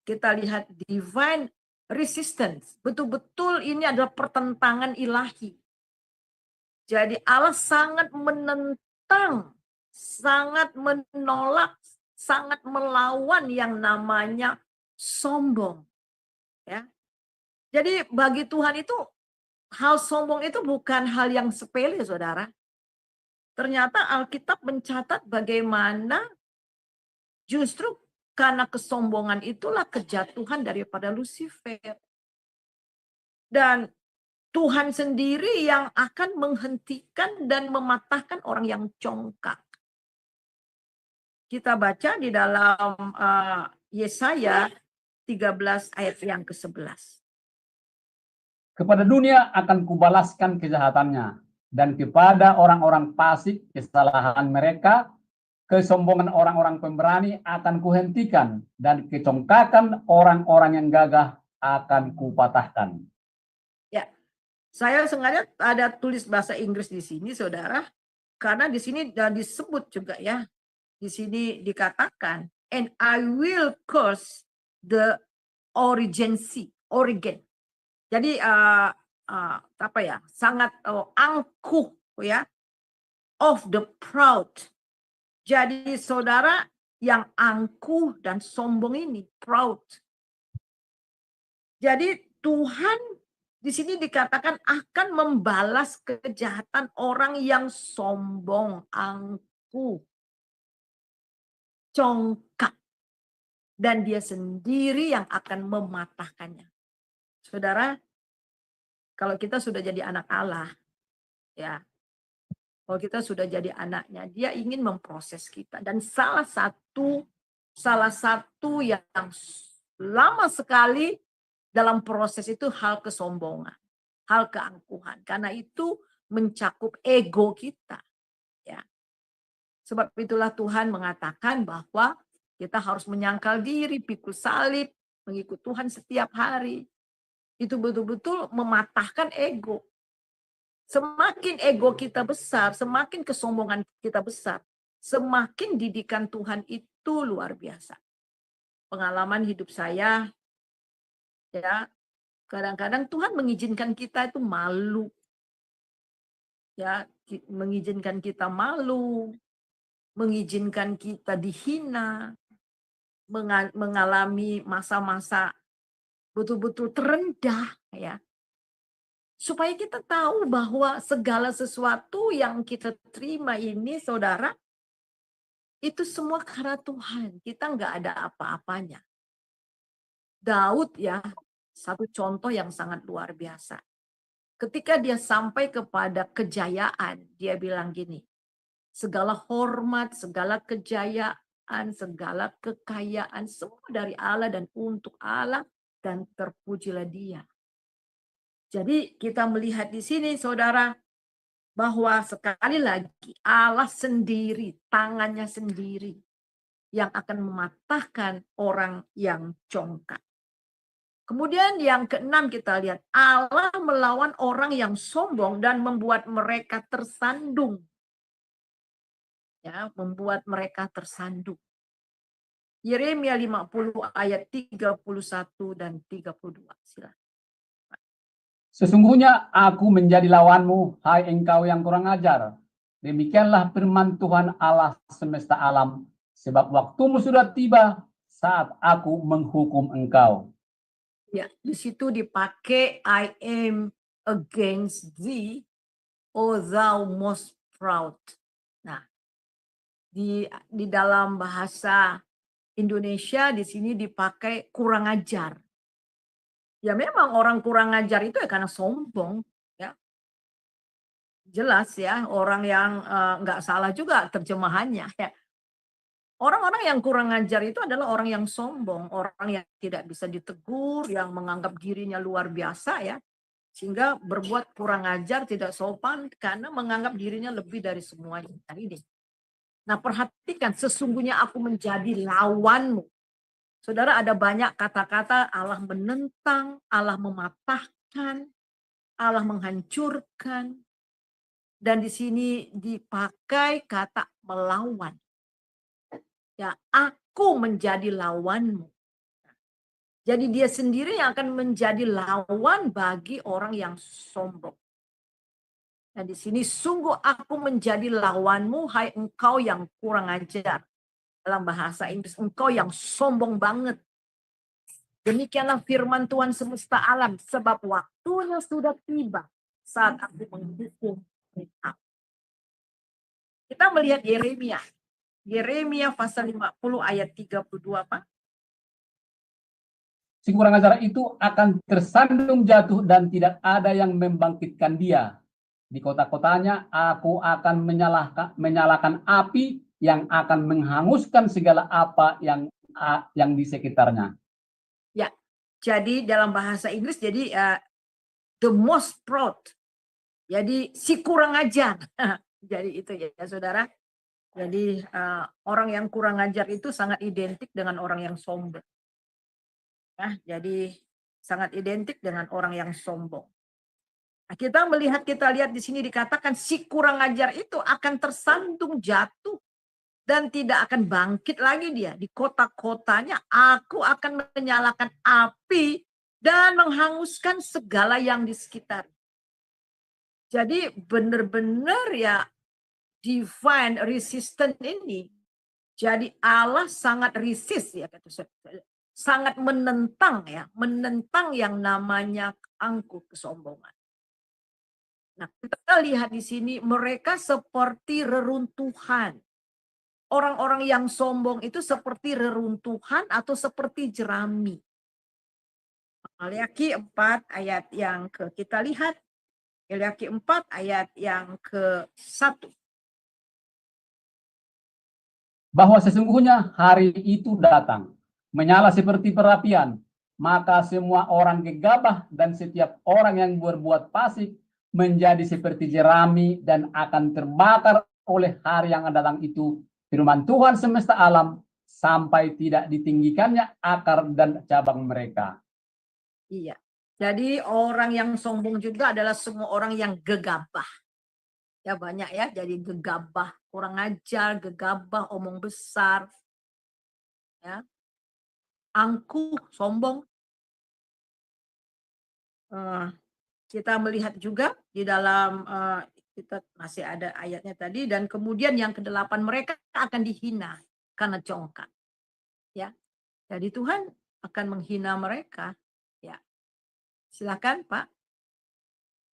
kita lihat divine resistance. Betul-betul ini adalah pertentangan ilahi. Jadi Allah sangat menentang, sangat menolak, sangat melawan yang namanya sombong. Ya. Jadi bagi Tuhan itu hal sombong itu bukan hal yang sepele, saudara. Ternyata Alkitab mencatat bagaimana justru karena kesombongan itulah kejatuhan daripada Lucifer. Dan Tuhan sendiri yang akan menghentikan dan mematahkan orang yang congkak. Kita baca di dalam Yesaya 13 ayat yang ke-11. Kepada dunia akan kubalaskan kejahatannya, dan kepada orang-orang fasik kesalahan mereka, kesombongan orang-orang pemberani akan kuhentikan, dan kecongkakan orang-orang yang gagah akan kupatahkan. Ya, saya sengaja ada tulis bahasa Inggris di sini, saudara, karena di sini disebut juga ya, di sini dikatakan, and I will curse the origin. Jadi apa ya, sangat angkuh ya, of the proud. Jadi saudara yang angkuh dan sombong ini, proud. Jadi Tuhan di sini dikatakan akan membalas kejahatan orang yang sombong, angkuh, congkak, dan dia sendiri yang akan mematahkannya. Saudara, kalau kita sudah jadi anak Allah, ya, kalau kita sudah jadi anaknya, dia ingin memproses kita. Dan salah satu yang lama sekali dalam proses itu hal kesombongan, hal keangkuhan. Karena itu mencakup ego kita. Ya. Sebab itulah Tuhan mengatakan bahwa kita harus menyangkal diri, pikul salib, mengikut Tuhan setiap hari. Itu betul-betul mematahkan ego. Semakin ego kita besar, semakin kesombongan kita besar, semakin didikan Tuhan itu luar biasa. Pengalaman hidup saya, ya, kadang-kadang Tuhan mengizinkan kita itu malu, ya, mengizinkan kita malu, mengizinkan kita dihina, mengalami masa-masa betul-betul terendah, ya. Supaya kita tahu bahwa segala sesuatu yang kita terima ini, saudara, itu semua karena Tuhan. Kita nggak ada apa-apanya. Daud ya, satu contoh yang sangat luar biasa. Ketika dia sampai kepada kejayaan, dia bilang gini, segala hormat, segala kejayaan, segala kekayaan, semua dari Allah dan untuk Allah, dan terpujilah dia. Jadi kita melihat di sini, saudara, bahwa sekali lagi Allah sendiri, tangannya sendiri yang akan mematahkan orang yang congkak. Kemudian yang keenam kita lihat, Allah melawan orang yang sombong dan membuat mereka tersandung. Ya, membuat mereka tersandung. Yeremia 50 ayat 31 dan 32. Silakan. Sesungguhnya aku menjadi lawanmu, hai engkau yang kurang ajar. Demikianlah firman Tuhan Allah semesta alam, sebab waktumu sudah tiba saat aku menghukum engkau. Ya, di situ dipakai I am against thee, O thou most proud. Nah, di dalam bahasa Indonesia di sini dipakai kurang ajar. Ya memang orang kurang ajar itu ya karena sombong, ya. Jelas ya, orang yang nggak salah juga terjemahannya. Ya. Orang-orang yang kurang ajar itu adalah orang yang sombong, orang yang tidak bisa ditegur, yang menganggap dirinya luar biasa ya, sehingga berbuat kurang ajar, tidak sopan karena menganggap dirinya lebih dari semuanya. Nah perhatikan, sesungguhnya aku menjadi lawanmu. Saudara, ada banyak kata-kata Allah menentang, Allah mematahkan, Allah menghancurkan. Dan di sini dipakai kata melawan. Ya, aku menjadi lawanmu. Jadi dia sendiri yang akan menjadi lawan bagi orang yang sombong. Dan di sini sungguh aku menjadi lawanmu, hai engkau yang kurang ajar. Dalam bahasa Inggris, engkau yang sombong banget. Demikianlah firman Tuhan semesta alam, sebab waktunya sudah tiba saat aku menghukum mereka. Kita melihat Yeremia. Yeremia pasal 50 ayat 32, Pak. Si kurang ajar itu akan tersandung jatuh dan tidak ada yang membangkitkan dia. Di kota-kotanya aku akan menyalakan api yang akan menghanguskan segala apa yang di sekitarnya. Ya, jadi dalam bahasa Inggris jadi the most proud. Jadi si kurang ajar. Jadi itu ya, saudara. Jadi orang yang kurang ajar itu sangat identik dengan orang yang sombong. Ya, jadi sangat identik dengan orang yang sombong. Nah, kita lihat di sini dikatakan si kurang ajar itu akan tersandung jatuh dan tidak akan bangkit lagi dia. Di kota-kotanya aku akan menyalakan api dan menghanguskan segala yang di sekitar. Jadi benar-benar ya divine resistance ini. Jadi Allah sangat resist ya, sangat menentang ya, menentang yang namanya angkuh kesombongan. Nah, kita lihat di sini mereka seperti reruntuhan. Orang-orang yang sombong itu seperti reruntuhan atau seperti jerami. Maleakhi 4 ayat yang kita lihat. Maleakhi 4 ayat yang ke-1. Bahwa sesungguhnya hari itu datang, menyala seperti perapian, maka semua orang gegabah dan setiap orang yang berbuat fasik menjadi seperti jerami dan akan terbakar oleh hari yang akan datang itu, firman Tuhan semesta alam, sampai tidak ditinggikannya akar dan cabang mereka. Iya. Jadi orang yang sombong juga adalah semua orang yang gegabah. Ya banyak ya, jadi gegabah, kurang ajar, gegabah, omong besar. Ya. Angkuh, sombong. Kita melihat juga di dalam kita masih ada ayatnya tadi, dan kemudian yang ke-8 mereka akan dihina karena congkak. Ya. Jadi Tuhan akan menghina mereka. Ya. Silakan, Pak.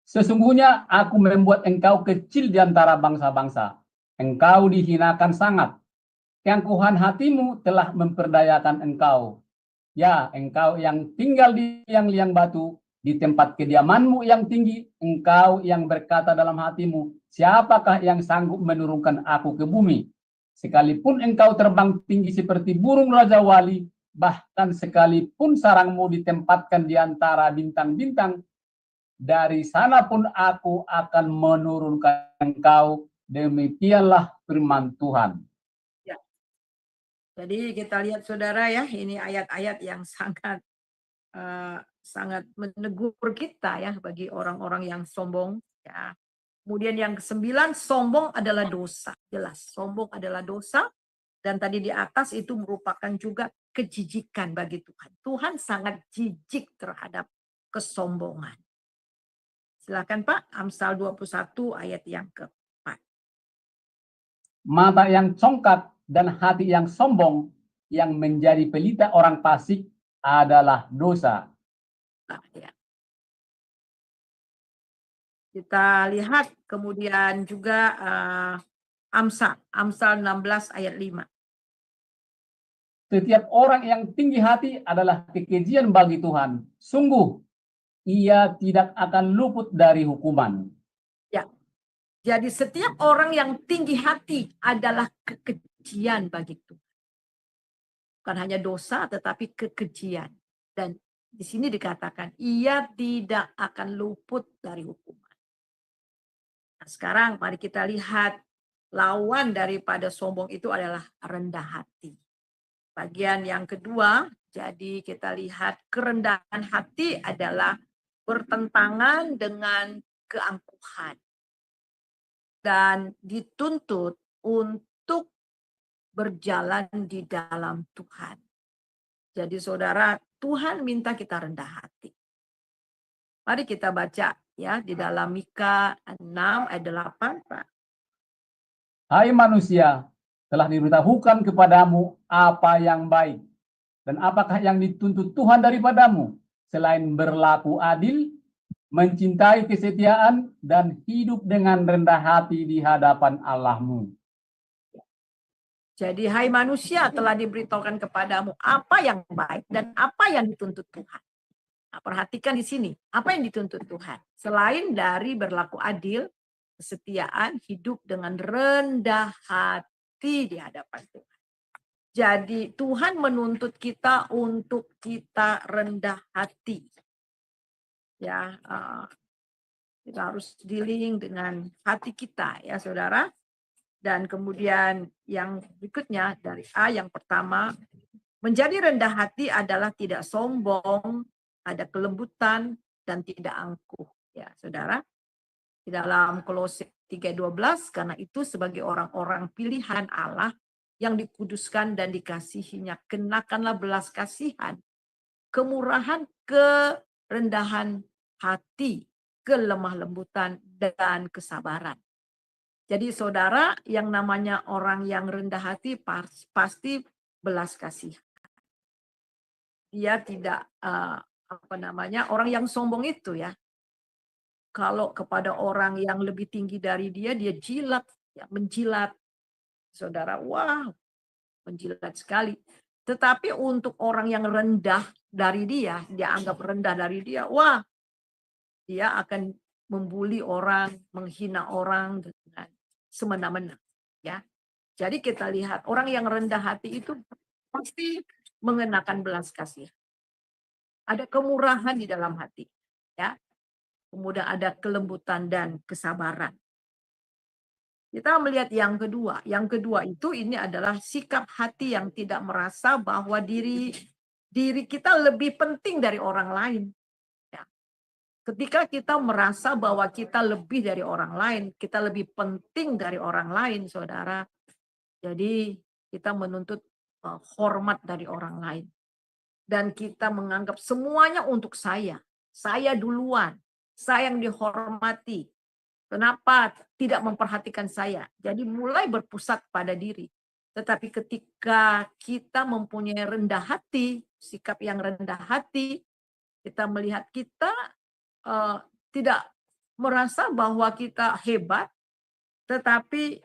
Sesungguhnya aku membuat engkau kecil di antara bangsa-bangsa. Engkau dihinakan sangat. Keangkuhan hatimu telah memperdayakan engkau. Ya, engkau yang tinggal di liang-liang batu, di tempat kediamanmu yang tinggi, engkau yang berkata dalam hatimu, siapakah yang sanggup menurunkan aku ke bumi? Sekalipun engkau terbang tinggi seperti burung Raja Wali, bahkan sekalipun sarangmu ditempatkan di antara bintang-bintang, dari sana pun aku akan menurunkan engkau, demikianlah firman Tuhan. Ya. Jadi kita lihat saudara ya, ini ayat-ayat yang sangat sangat menegur kita ya bagi orang-orang yang sombong ya. Kemudian yang ke-9, sombong adalah dosa. Jelas, sombong adalah dosa, dan tadi di atas itu merupakan juga kejijikan bagi Tuhan. Tuhan sangat jijik terhadap kesombongan. Silakan Pak, Amsal 21 ayat yang ke-4. Mata yang congkak dan hati yang sombong yang menjadi pelita orang fasik adalah dosa. Nah, ya. Kita lihat kemudian juga Amsal 16 ayat 5. Setiap orang yang tinggi hati adalah kekejian bagi Tuhan. Sungguh, ia tidak akan luput dari hukuman. Ya. Jadi setiap orang yang tinggi hati adalah kekejian bagi Tuhan. Bukan hanya dosa, tetapi kekejian. Dan di sini dikatakan, ia tidak akan luput dari hukuman. Nah, sekarang mari kita lihat lawan daripada sombong itu adalah rendah hati. Bagian yang kedua, jadi kita lihat kerendahan hati adalah bertentangan dengan keangkuhan. Dan dituntut untuk berjalan di dalam Tuhan. Jadi saudara, Tuhan minta kita rendah hati. Mari kita baca ya di dalam Mika 6 ayat 8, Pak. Hai manusia, telah diberitahukan kepadamu apa yang baik, dan apakah yang dituntut Tuhan daripadamu, selain berlaku adil, mencintai kesetiaan, dan hidup dengan rendah hati di hadapan Allahmu. Jadi hai manusia, telah diberitahukan kepadamu apa yang baik dan apa yang dituntut Tuhan. Nah, perhatikan di sini, apa yang dituntut Tuhan? Selain dari berlaku adil, kesetiaan, hidup dengan rendah hati di hadapan Tuhan. Jadi Tuhan menuntut kita untuk kita rendah hati. Ya, Kita harus dealing dengan hati kita ya saudara. Dan kemudian yang berikutnya dari A, yang pertama, menjadi rendah hati adalah tidak sombong, ada kelembutan, dan tidak angkuh. Ya saudara, di dalam Kolose 3:12, karena itu sebagai orang-orang pilihan Allah yang dikuduskan dan dikasihinya, kenakanlah belas kasihan, kemurahan, kerendahan hati, kelemah lembutan, dan kesabaran. Jadi saudara, yang namanya orang yang rendah hati pasti belas kasih. Dia tidak orang yang sombong itu ya. Kalau kepada orang yang lebih tinggi dari dia jilat, ya, menjilat. Saudara, wah, menjilat sekali. Tetapi untuk orang yang rendah dari dia anggap rendah dari dia, wah, dia akan membuli orang, menghina orang dengan semena-mena, ya. Jadi kita lihat orang yang rendah hati itu pasti mengenakan belas kasih. Ada kemurahan di dalam hati, ya. Kemudian ada kelembutan dan kesabaran. Kita melihat yang kedua. Yang kedua itu ini adalah sikap hati yang tidak merasa bahwa diri kita lebih penting dari orang lain. Ketika kita merasa bahwa kita lebih dari orang lain, kita lebih penting dari orang lain, saudara. Jadi kita menuntut hormat dari orang lain. Dan kita menganggap semuanya untuk saya. Saya duluan. Saya yang dihormati. Kenapa tidak memperhatikan saya? Jadi mulai berpusat pada diri. Tetapi ketika kita mempunyai rendah hati, sikap yang rendah hati, kita melihat kita tidak merasa bahwa kita hebat, tetapi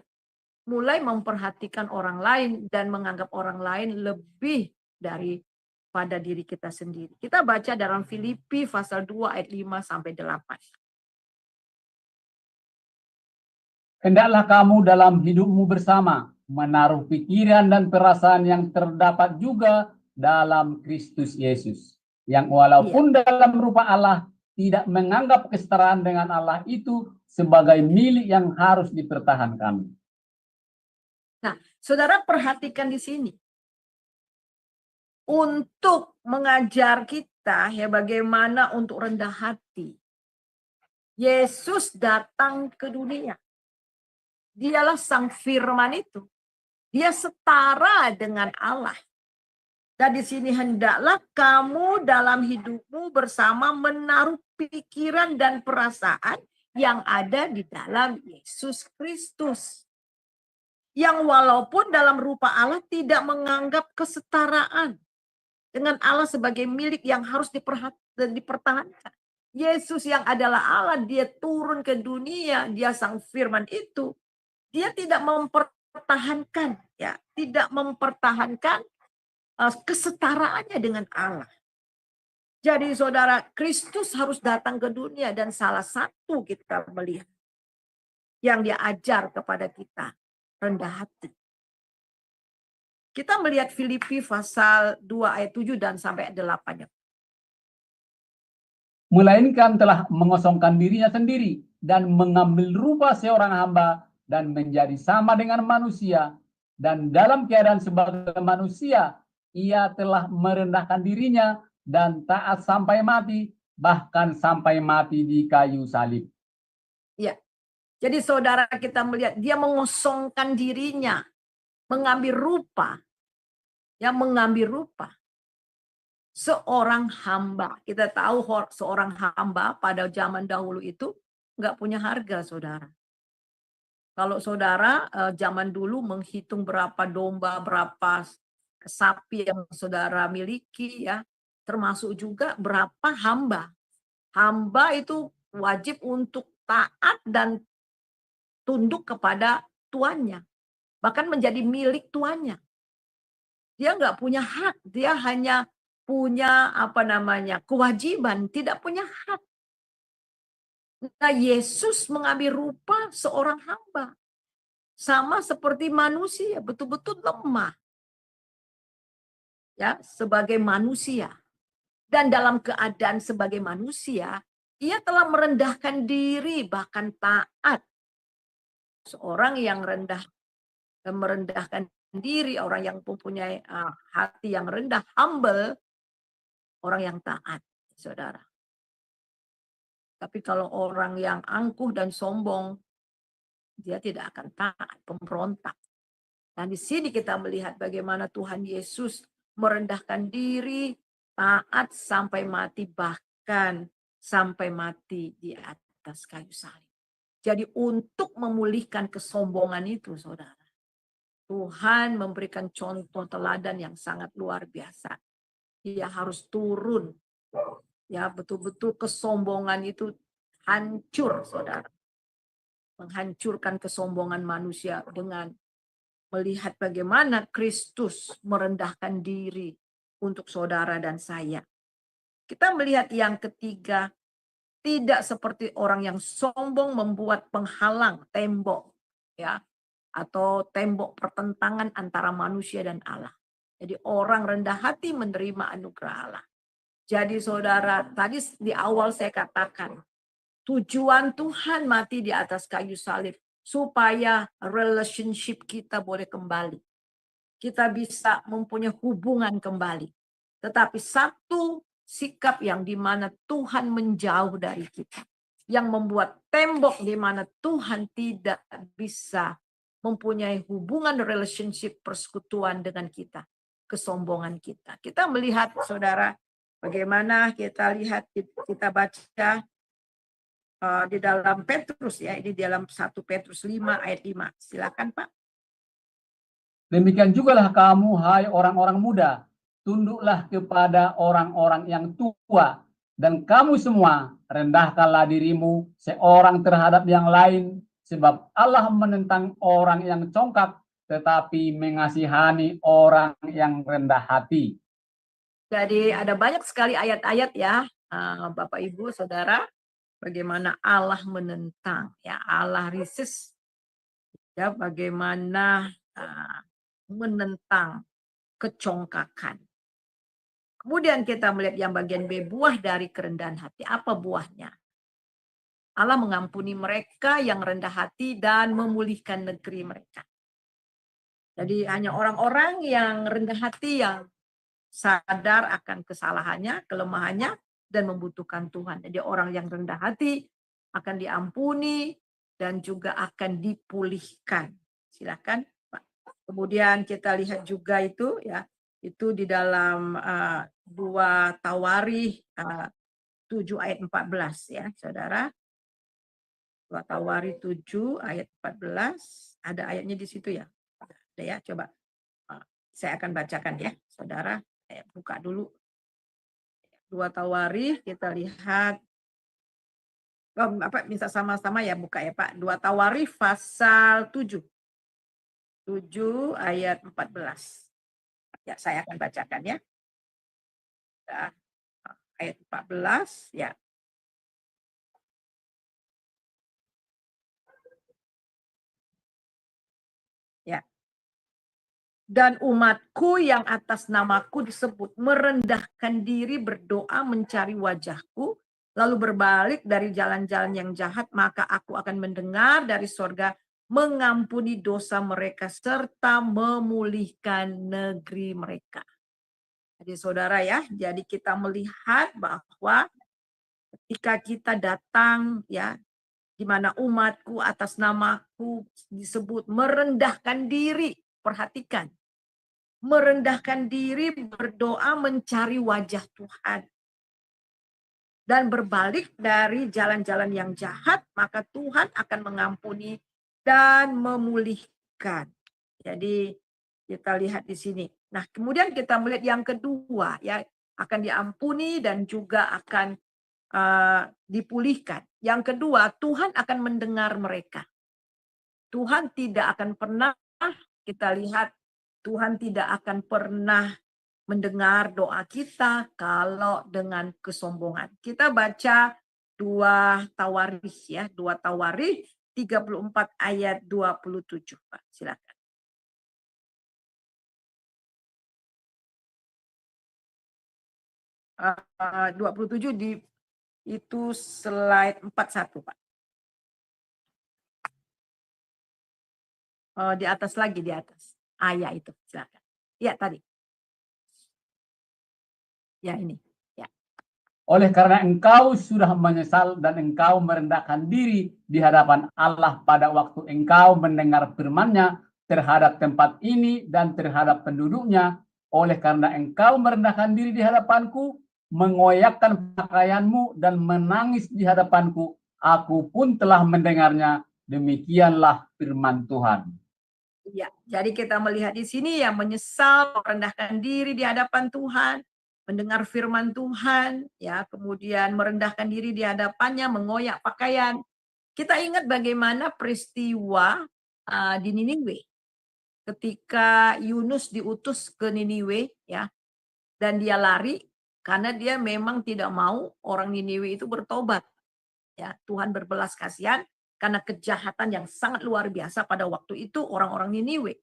mulai memperhatikan orang lain dan menganggap orang lain lebih daripada diri kita sendiri. Kita baca dalam Filipi pasal 2 ayat 5 sampai 8. Hendaklah kamu dalam hidupmu bersama menaruh pikiran dan perasaan yang terdapat juga dalam Kristus Yesus, yang walaupun dalam rupa Allah tidak menganggap kesetaraan dengan Allah itu sebagai milik yang harus dipertahankan. Nah, saudara perhatikan di sini. Untuk mengajar kita ya bagaimana untuk rendah hati. Yesus datang ke dunia. Dialah sang firman itu. Dia setara dengan Allah. Dan di sini hendaklah kamu dalam hidupmu bersama menaruh pikiran dan perasaan yang ada di dalam Yesus Kristus. Yang walaupun dalam rupa Allah tidak menganggap kesetaraan dengan Allah sebagai milik yang harus dipertahankan. Yesus yang adalah Allah, dia turun ke dunia, dia sang firman itu. Dia tidak mempertahankan, ya, tidak mempertahankan kesetaraannya dengan Allah. Jadi saudara, Kristus harus datang ke dunia dan salah satu kita melihat yang dia ajar kepada kita, rendah hati. Kita melihat Filipi pasal 2 ayat 7 dan sampai 8. Melainkan telah mengosongkan dirinya sendiri dan mengambil rupa seorang hamba dan menjadi sama dengan manusia. Dan dalam keadaan sebagai manusia, ia telah merendahkan dirinya dan taat sampai mati, bahkan sampai mati di kayu salib. Ya, jadi saudara kita melihat dia mengosongkan dirinya, mengambil rupa, seorang hamba. Kita tahu seorang hamba pada zaman dahulu itu nggak punya harga, saudara. Kalau saudara zaman dulu menghitung berapa domba, berapa sapi yang saudara miliki, ya, termasuk juga berapa hamba. Hamba itu wajib untuk taat dan tunduk kepada tuannya, bahkan menjadi milik tuannya. Dia nggak punya hak, dia hanya punya kewajiban, tidak punya hak. Nah, Yesus mengambil rupa seorang hamba, sama seperti manusia, betul-betul lemah. Ya, sebagai manusia. Dan dalam keadaan sebagai manusia, Ia telah merendahkan diri, bahkan taat. Seorang yang merendahkan diri, orang yang mempunyai hati yang rendah, humble, orang yang taat, saudara. Tapi kalau orang yang angkuh dan sombong, dia tidak akan taat, pemberontak. Dan di sini kita melihat bagaimana Tuhan Yesus merendahkan diri, taat sampai mati, bahkan sampai mati di atas kayu salib. Jadi untuk memulihkan kesombongan itu, saudara, Tuhan memberikan contoh teladan yang sangat luar biasa. Dia harus turun. Ya, betul-betul kesombongan itu hancur, saudara. Menghancurkan kesombongan manusia dengan melihat bagaimana Kristus merendahkan diri untuk saudara dan saya. Kita melihat yang ketiga, tidak seperti orang yang sombong membuat penghalang tembok, ya, atau tembok pertentangan antara manusia dan Allah. Jadi orang rendah hati menerima anugerah Allah. Jadi saudara, tadi di awal saya katakan, tujuan Tuhan mati di atas kayu salib supaya relationship kita boleh kembali. Kita bisa mempunyai hubungan kembali. Tetapi satu sikap yang dimana Tuhan menjauh dari kita. Yang membuat tembok di mana Tuhan tidak bisa mempunyai hubungan relationship persekutuan dengan kita. Kesombongan kita. Kita melihat saudara bagaimana kita lihat, kita baca di dalam Petrus ya, ini dalam 1 Petrus 5 ayat 5. Silakan Pak. Demikian jugalah kamu, hai orang-orang muda, tunduklah kepada orang-orang yang tua, dan kamu semua rendahkanlah dirimu seorang terhadap yang lain, sebab Allah menentang orang yang congkak, tetapi mengasihani orang yang rendah hati. Jadi ada banyak sekali ayat-ayat ya, Bapak Ibu Saudara, bagaimana Allah menentang, ya Allah resist, ya bagaimana menentang kecongkakan. Kemudian kita melihat yang bagian B, buah dari kerendahan hati. Apa buahnya? Allah mengampuni mereka yang rendah hati dan memulihkan negeri mereka. Jadi hanya orang-orang yang rendah hati yang sadar akan kesalahannya, kelemahannya, dan membutuhkan Tuhan. Jadi orang yang rendah hati akan diampuni dan juga akan dipulihkan. Silakan Pak. Kemudian kita lihat juga itu ya, itu di dalam 2 Tawarikh 7 ayat 14 ya, saudara. 2 Tawarikh 7 ayat 14, ada ayatnya di situ ya. Ada ya, coba saya akan bacakan ya, saudara. Saya buka dulu. 2 Tawarikh, kita lihat. Bisa sama-sama ya buka ya Pak. 2 Tawarikh pasal 7. 7 ayat 14. Ya, saya akan bacakan ya. Ayat 14 ya. Ya. Dan umatku yang atas namaku disebut merendahkan diri, berdoa, mencari wajahku, lalu berbalik dari jalan-jalan yang jahat, maka aku akan mendengar dari sorga, mengampuni dosa mereka serta memulihkan negeri mereka. Jadi saudara ya, jadi kita melihat bahwa ketika kita datang ya, di mana umatku atas namaku disebut merendahkan diri, perhatikan, merendahkan diri, berdoa, mencari wajah Tuhan, dan berbalik dari jalan-jalan yang jahat, maka Tuhan akan mengampuni dan memulihkan. Jadi kita lihat di sini. Nah, kemudian kita melihat yang kedua ya, akan diampuni dan juga akan dipulihkan. Yang kedua, Tuhan akan mendengar mereka. Tuhan tidak akan pernah, kita lihat, Tuhan tidak akan pernah mendengar doa kita kalau dengan kesombongan. Kita baca 2 Tawarikh ya, 2 Tawarikh 34 ayat 27, Pak. Silakan. 27 Itu slide 41, Pak. Di atas lagi, di atas. Ya itu, silakan. Ya, tadi. Ya, ini. Ya. Oleh karena engkau sudah menyesal dan engkau merendahkan diri di hadapan Allah pada waktu engkau mendengar firman-Nya terhadap tempat ini dan terhadap penduduknya, oleh karena engkau merendahkan diri di hadapanku, mengoyakkan pakaianmu dan menangis di hadapanku, aku pun telah mendengarnya. Demikianlah firman Tuhan. Ya, jadi kita melihat di sini yang menyesal, merendahkan diri di hadapan Tuhan, mendengar firman Tuhan, ya, kemudian merendahkan diri di hadapannya, mengoyak pakaian. Kita ingat bagaimana peristiwa di Niniwe ketika Yunus diutus ke Niniwe, ya, dan dia lari karena dia memang tidak mau orang Niniwe itu bertobat. Ya, Tuhan berbelas kasihan karena kejahatan yang sangat luar biasa pada waktu itu orang-orang Niniwe.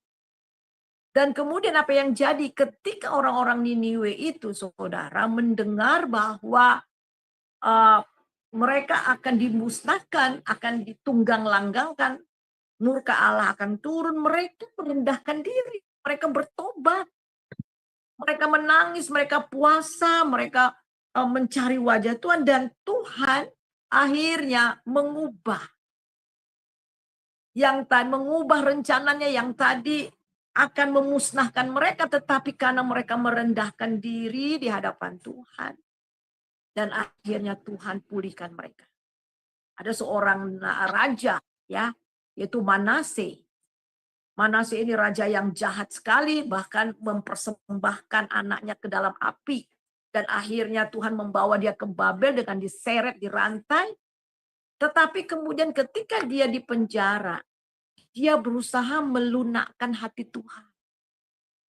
Dan kemudian apa yang jadi ketika orang-orang Niniwe itu, saudara, mendengar bahwa mereka akan dimusnahkan, akan ditunggang langgangkan, murka Allah akan turun, mereka merendahkan diri, mereka bertobat, mereka menangis, mereka puasa, mereka mencari wajah Tuhan, dan Tuhan akhirnya mengubah rencananya yang tadi akan memusnahkan mereka, tetapi karena mereka merendahkan diri di hadapan Tuhan, dan akhirnya Tuhan pulihkan mereka. Ada seorang raja, ya, yaitu Manase. Manase ini raja yang jahat sekali, bahkan mempersembahkan anaknya ke dalam api, dan akhirnya Tuhan membawa dia ke Babel dengan diseret, dirantai. Tetapi kemudian ketika dia di penjara, dia berusaha melunakkan hati Tuhan.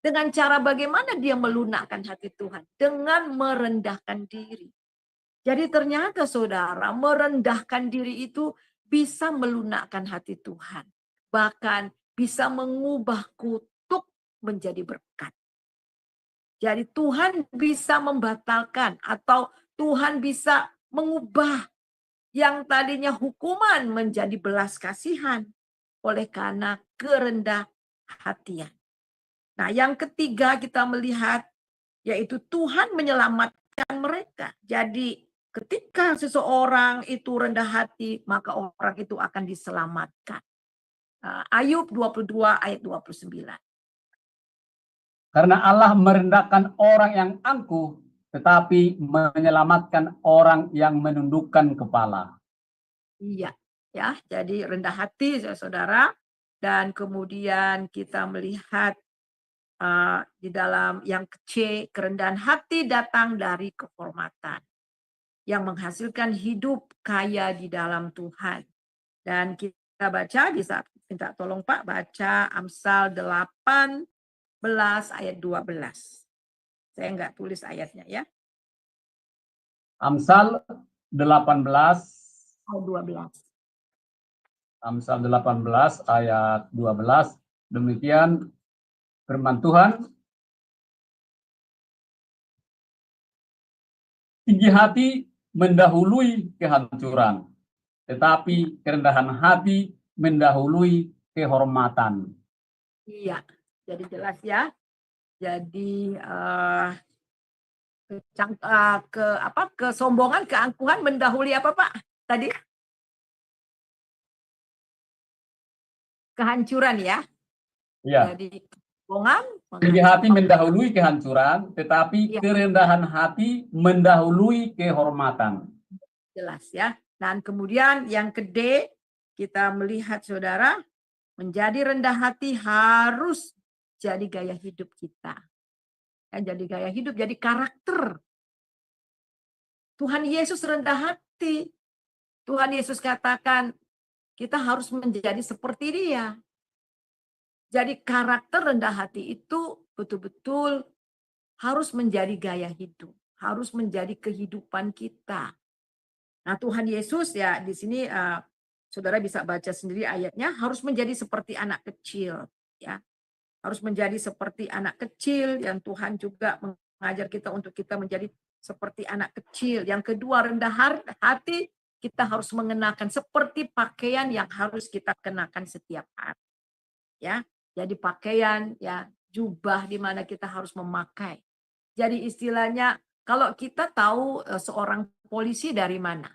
Dengan cara bagaimana dia melunakkan hati Tuhan? Dengan merendahkan diri. Jadi ternyata saudara, merendahkan diri itu bisa melunakkan hati Tuhan. Bahkan bisa mengubah kutuk menjadi berkat. Jadi Tuhan bisa membatalkan atau Tuhan bisa mengubah yang tadinya hukuman menjadi belas kasihan oleh karena kerendah hatian. Nah, yang ketiga kita melihat yaitu Tuhan menyelamatkan mereka. Jadi ketika seseorang itu rendah hati, maka orang itu akan diselamatkan. Ayub 22 ayat 29. Karena Allah merendahkan orang yang angkuh, tetapi menyelamatkan orang yang menundukkan kepala. Iya, ya. Jadi rendah hati, saudara. Dan kemudian kita melihat di dalam yang kecil, kerendahan hati datang dari kehormatan yang menghasilkan hidup kaya di dalam Tuhan. Dan kita baca, bisa minta tolong Pak baca Amsal 18 ayat 12. Saya enggak tulis ayatnya ya. Amsal 18 ayat 12. Amsal 18 ayat 12. Demikian firman Tuhan. Tinggi hati mendahului kehancuran, tetapi kerendahan hati mendahului kehormatan. Iya, jadi jelas ya. Jadi kesombongan, keangkuhan mendahului apa Pak? Tadi kehancuran ya. Ya. Jadi kesombongan, Tinggi hati mendahului kehancuran, tetapi kerendahan hati mendahului kehormatan. Jelas ya. Dan kemudian yang kedua, kita melihat saudara, menjadi rendah hati harus jadi gaya hidup kita. Ya, jadi gaya hidup, jadi karakter. Tuhan Yesus rendah hati. Tuhan Yesus katakan kita harus menjadi seperti Dia. Jadi karakter rendah hati itu betul-betul harus menjadi gaya hidup, harus menjadi kehidupan kita. Nah, Tuhan Yesus ya di sini saudara bisa baca sendiri ayatnya, harus menjadi seperti anak kecil, ya. Harus menjadi seperti anak kecil yang Tuhan juga mengajar kita untuk kita menjadi seperti anak kecil. Yang kedua, rendah hati, kita harus mengenakan seperti pakaian yang harus kita kenakan setiap hari. Ya, jadi pakaian, ya, jubah di mana kita harus memakai. Jadi istilahnya, kalau kita tahu seorang polisi dari mana,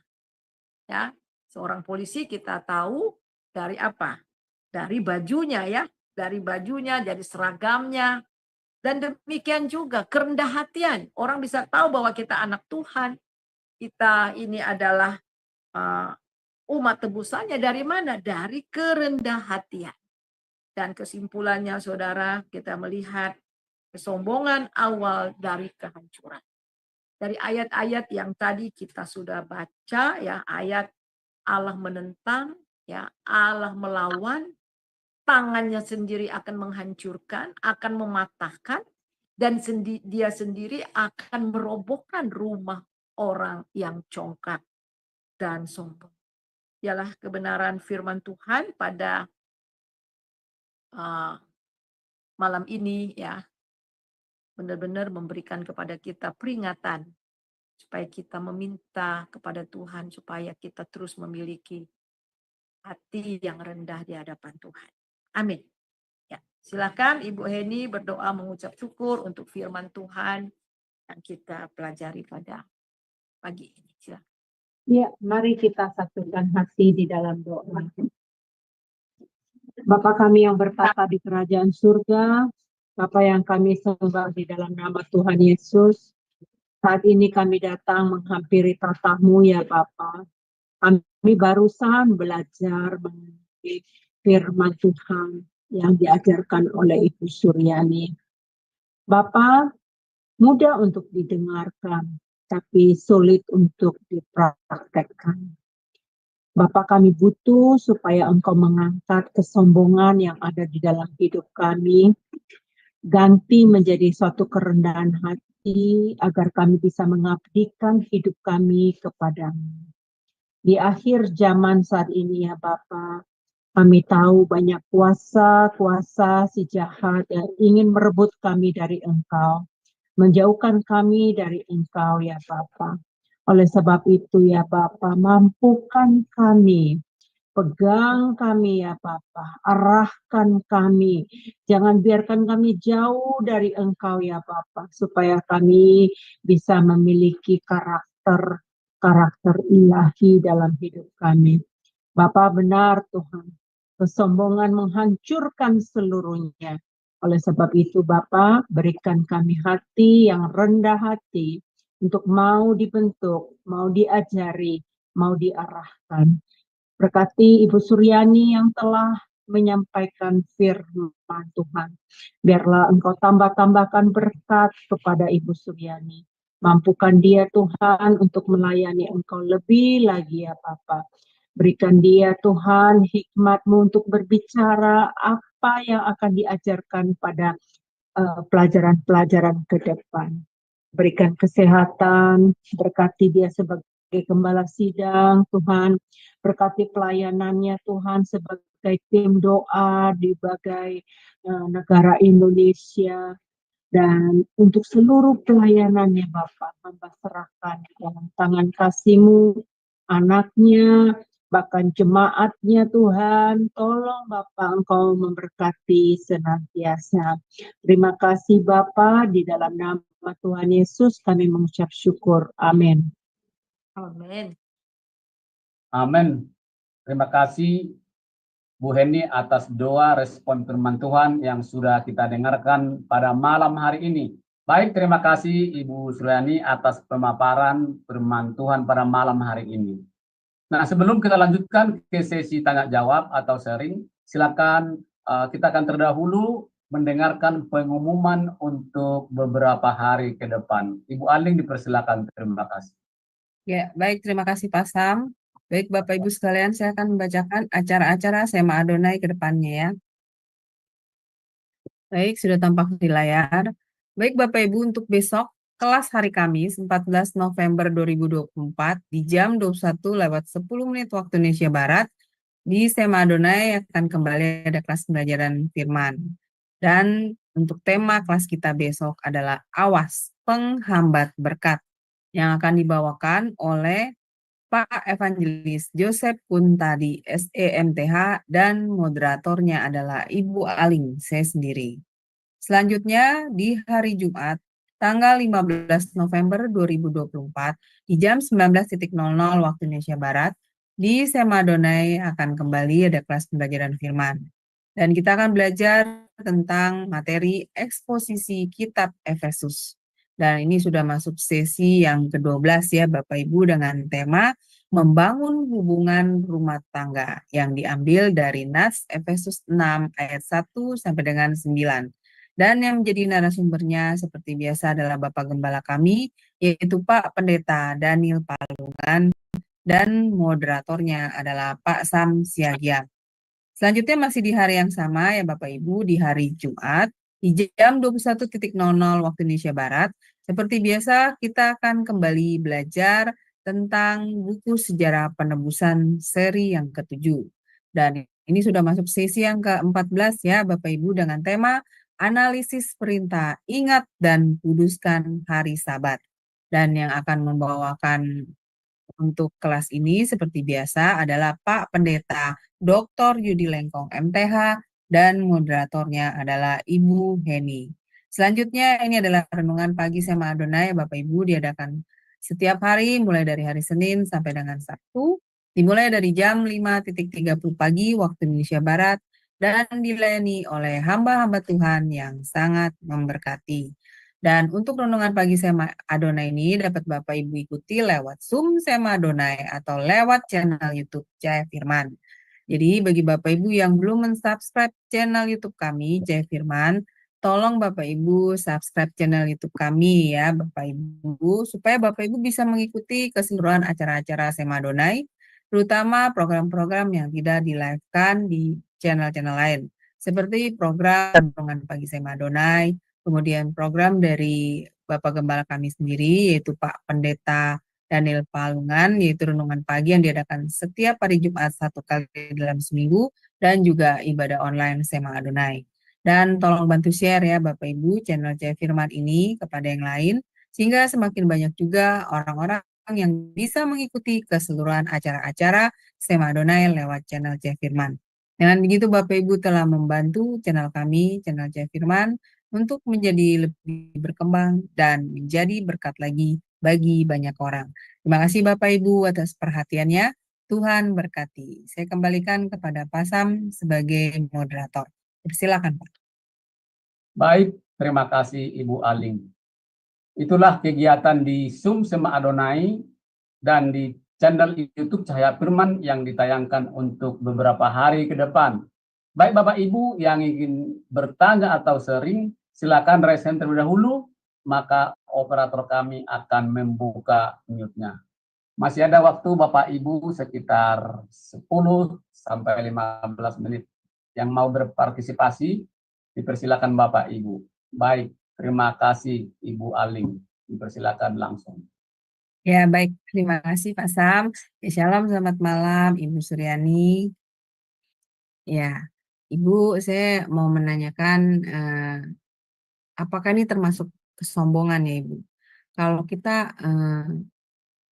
ya, seorang polisi kita tahu dari apa? Dari bajunya, ya, dari bajunya, dari seragamnya. Dan demikian juga kerendah hatian. Orang bisa tahu bahwa kita anak Tuhan. Kita ini adalah umat tebusannya dari mana? Dari kerendah hatian. Dan kesimpulannya, saudara, kita melihat kesombongan awal dari kehancuran. Dari ayat-ayat yang tadi kita sudah baca, ya, ayat Allah menentang, ya, Allah melawan, tangannya sendiri akan menghancurkan, akan mematahkan, dan dia sendiri akan merobohkan rumah orang yang congkak dan sombong. Ialah kebenaran firman Tuhan pada malam ini, ya, benar-benar memberikan kepada kita peringatan supaya kita meminta kepada Tuhan supaya kita terus memiliki hati yang rendah di hadapan Tuhan. Amin. Ya, silakan Ibu Heni berdoa mengucap syukur untuk firman Tuhan yang kita pelajari pada pagi ini. Silakan. Ya, mari kita satukan hati di dalam doa. Bapa kami yang bertata di kerajaan surga, Bapa yang kami sembah di dalam nama Tuhan Yesus, saat ini kami datang menghampiri tatamu ya Bapa. Kami barusan belajar mengenai firman Tuhan yang diajarkan oleh Ibu Suryani. Bapa, mudah untuk didengarkan, tapi sulit untuk dipraktekkan. Bapa, kami butuh supaya Engkau mengangkat kesombongan yang ada di dalam hidup kami, ganti menjadi suatu kerendahan hati agar kami bisa mengabdikan hidup kami kepadamu. Di akhir zaman saat ini ya Bapa, kami tahu banyak kuasa si jahat yang ingin merebut kami dari Engkau, menjauhkan kami dari Engkau ya Bapa. Oleh sebab itu ya Bapa, mampukan kami, pegang kami ya Bapa, arahkan kami, jangan biarkan kami jauh dari Engkau ya Bapa, supaya kami bisa memiliki karakter ilahi dalam hidup kami. Bapa, benar Tuhan, kesombongan menghancurkan seluruhnya. Oleh sebab itu Bapa, berikan kami hati yang rendah hati untuk mau dibentuk, mau diajari, mau diarahkan. Berkati Ibu Suryani yang telah menyampaikan firman Tuhan. Biarlah Engkau tambah-tambahkan berkat kepada Ibu Suryani. Mampukan dia Tuhan untuk melayani Engkau lebih lagi ya Bapa. Berikan dia Tuhan hikmat-Mu untuk berbicara apa yang akan diajarkan pada pelajaran-pelajaran ke depan. Berikan kesehatan, berkati dia sebagai gembala sidang Tuhan, berkati pelayanannya Tuhan sebagai tim doa di berbagai negara Indonesia. Dan untuk seluruh pelayanannya Bapak, hamba serahkan dalam tangan kasih-Mu, anaknya, bahkan jemaatnya Tuhan, tolong Bapak Engkau memberkati senantiasa. Terima kasih Bapak, di dalam nama Tuhan Yesus kami mengucap syukur. Amin. Amin. Amin. Terima kasih Bu Heni atas doa respon firman Tuhan yang sudah kita dengarkan pada malam hari ini. Baik, terima kasih Ibu Suryani atas pemaparan firman Tuhan pada malam hari ini. Nah, sebelum kita lanjutkan ke sesi tanya jawab atau sharing, silakan kita akan terdahulu mendengarkan pengumuman untuk beberapa hari ke depan. Ibu Aling dipersilakan, terima kasih. Ya, baik, terima kasih Pak Sam. Baik Bapak Ibu sekalian, saya akan membacakan acara-acara Sema Adonai ke depannya ya. Baik, sudah tampak di layar. Baik Bapak Ibu, untuk besok kelas hari Kamis 14 November 2024 di jam 21:10 waktu Indonesia Barat di Sema Adonai akan kembali ada kelas pembelajaran firman. Dan untuk tema kelas kita besok adalah Awas Penghambat Berkat. yang akan dibawakan oleh Pak Evangelis Joseph Kuntadi, SEMTH, dan moderatornya adalah Ibu Aling, saya sendiri. Selanjutnya, di hari Jumat, tanggal 15 November 2024, di jam 19.00 waktu Indonesia Barat, di Sema Donai akan kembali ada kelas pembelajaran firman. Dan kita akan belajar tentang materi eksposisi kitab Efesus. Dan ini sudah masuk sesi yang ke-12 ya Bapak Ibu dengan tema membangun hubungan rumah tangga yang diambil dari Nats Efesus 6 ayat 1 sampai dengan 9. Dan yang menjadi narasumbernya seperti biasa adalah Bapak Gembala kami, yaitu Pak Pendeta Daniel Palungan, dan moderatornya adalah Pak Sam Siagian. Selanjutnya masih di hari yang sama ya Bapak Ibu, di hari Jumat, di jam 21.00 waktu Indonesia Barat. Seperti biasa kita akan kembali belajar tentang buku sejarah penebusan seri yang ke-7. Dan ini sudah masuk sesi yang ke-14 ya Bapak Ibu dengan tema analisis perintah, ingat dan kuduskan hari Sabat. Dan yang akan membawakan untuk kelas ini seperti biasa adalah Pak Pendeta Dr. Yudi Lengkong MTH dan moderatornya adalah Ibu Heni. Selanjutnya ini adalah renungan pagi Sema Adonai Bapak Ibu diadakan setiap hari mulai dari hari Senin sampai dengan Sabtu, dimulai dari jam 5.30 pagi waktu Indonesia Barat dan dilayani oleh hamba-hamba Tuhan yang sangat memberkati. Dan untuk renungan pagi Sema Adonai ini dapat Bapak Ibu ikuti lewat Zoom Sema Adonai atau lewat channel YouTube Jaya Firman. Jadi bagi Bapak Ibu yang belum mensubscribe channel YouTube kami Jaya Firman, tolong Bapak Ibu subscribe channel YouTube kami ya Bapak Ibu supaya Bapak Ibu bisa mengikuti keseluruhan acara-acara Sema Adonai, terutama program-program yang tidak di-live-kan di channel-channel lain seperti program renungan pagi Sema Adonai, kemudian program dari Bapak Gembala kami sendiri, yaitu Pak Pendeta Daniel Palungan, yaitu renungan pagi yang diadakan setiap hari Jumat 1 kali dalam seminggu, dan juga ibadah online Sema Adonai. Dan tolong bantu share ya Bapak Ibu channel Jaya Firman ini kepada yang lain, sehingga semakin banyak juga orang-orang yang bisa mengikuti keseluruhan acara-acara Sema Adonai lewat channel Jaya Firman. Dengan begitu Bapak Ibu telah membantu channel kami, channel Jaya Firman, untuk menjadi lebih berkembang dan menjadi berkat lagi bagi banyak orang. Terima kasih Bapak Ibu atas perhatiannya. Tuhan berkati. Saya kembalikan kepada Pak Sam sebagai moderator. Silakan Pak. Baik, terima kasih Ibu Aling. Itulah kegiatan di Zoom Sema Adonai dan di channel YouTube Cahaya Firman yang ditayangkan untuk beberapa hari ke depan. Baik Bapak Ibu yang ingin bertanya atau sharing, silakan raise hand terlebih dahulu, maka operator kami akan membuka mute-nya. Masih ada waktu Bapak Ibu sekitar 10 sampai 15 menit. Yang mau berpartisipasi, dipersilakan Bapak Ibu. Baik, terima kasih Ibu Aling. Dipersilakan langsung. Ya baik, terima kasih Pak Sam. Shalom, selamat malam Ibu Suryani. Ya, Ibu, saya mau menanyakan apakah ini termasuk kesombongan ya Ibu? Kalau kita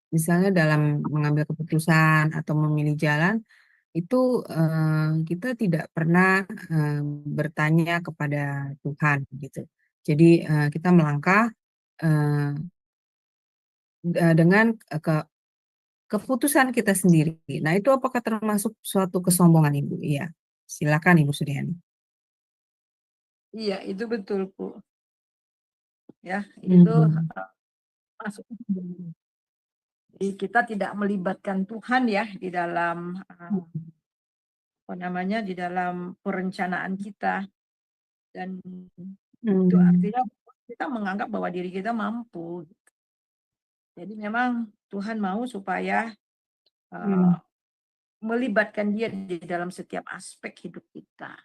misalnya dalam mengambil keputusan atau memilih jalan, itu kita tidak pernah bertanya kepada Tuhan gitu. Jadi kita melangkah dengan keputusan kita sendiri. Nah, itu apakah termasuk suatu kesombongan Ibu? Iya. Silakan Ibu Suryani. Iya, itu betul, Bu. Ya, itu masuk. Jadi kita tidak melibatkan Tuhan ya di dalam di dalam perencanaan kita, dan itu artinya kita menganggap bahwa diri kita mampu. Jadi memang Tuhan mau supaya melibatkan Dia di dalam setiap aspek hidup kita.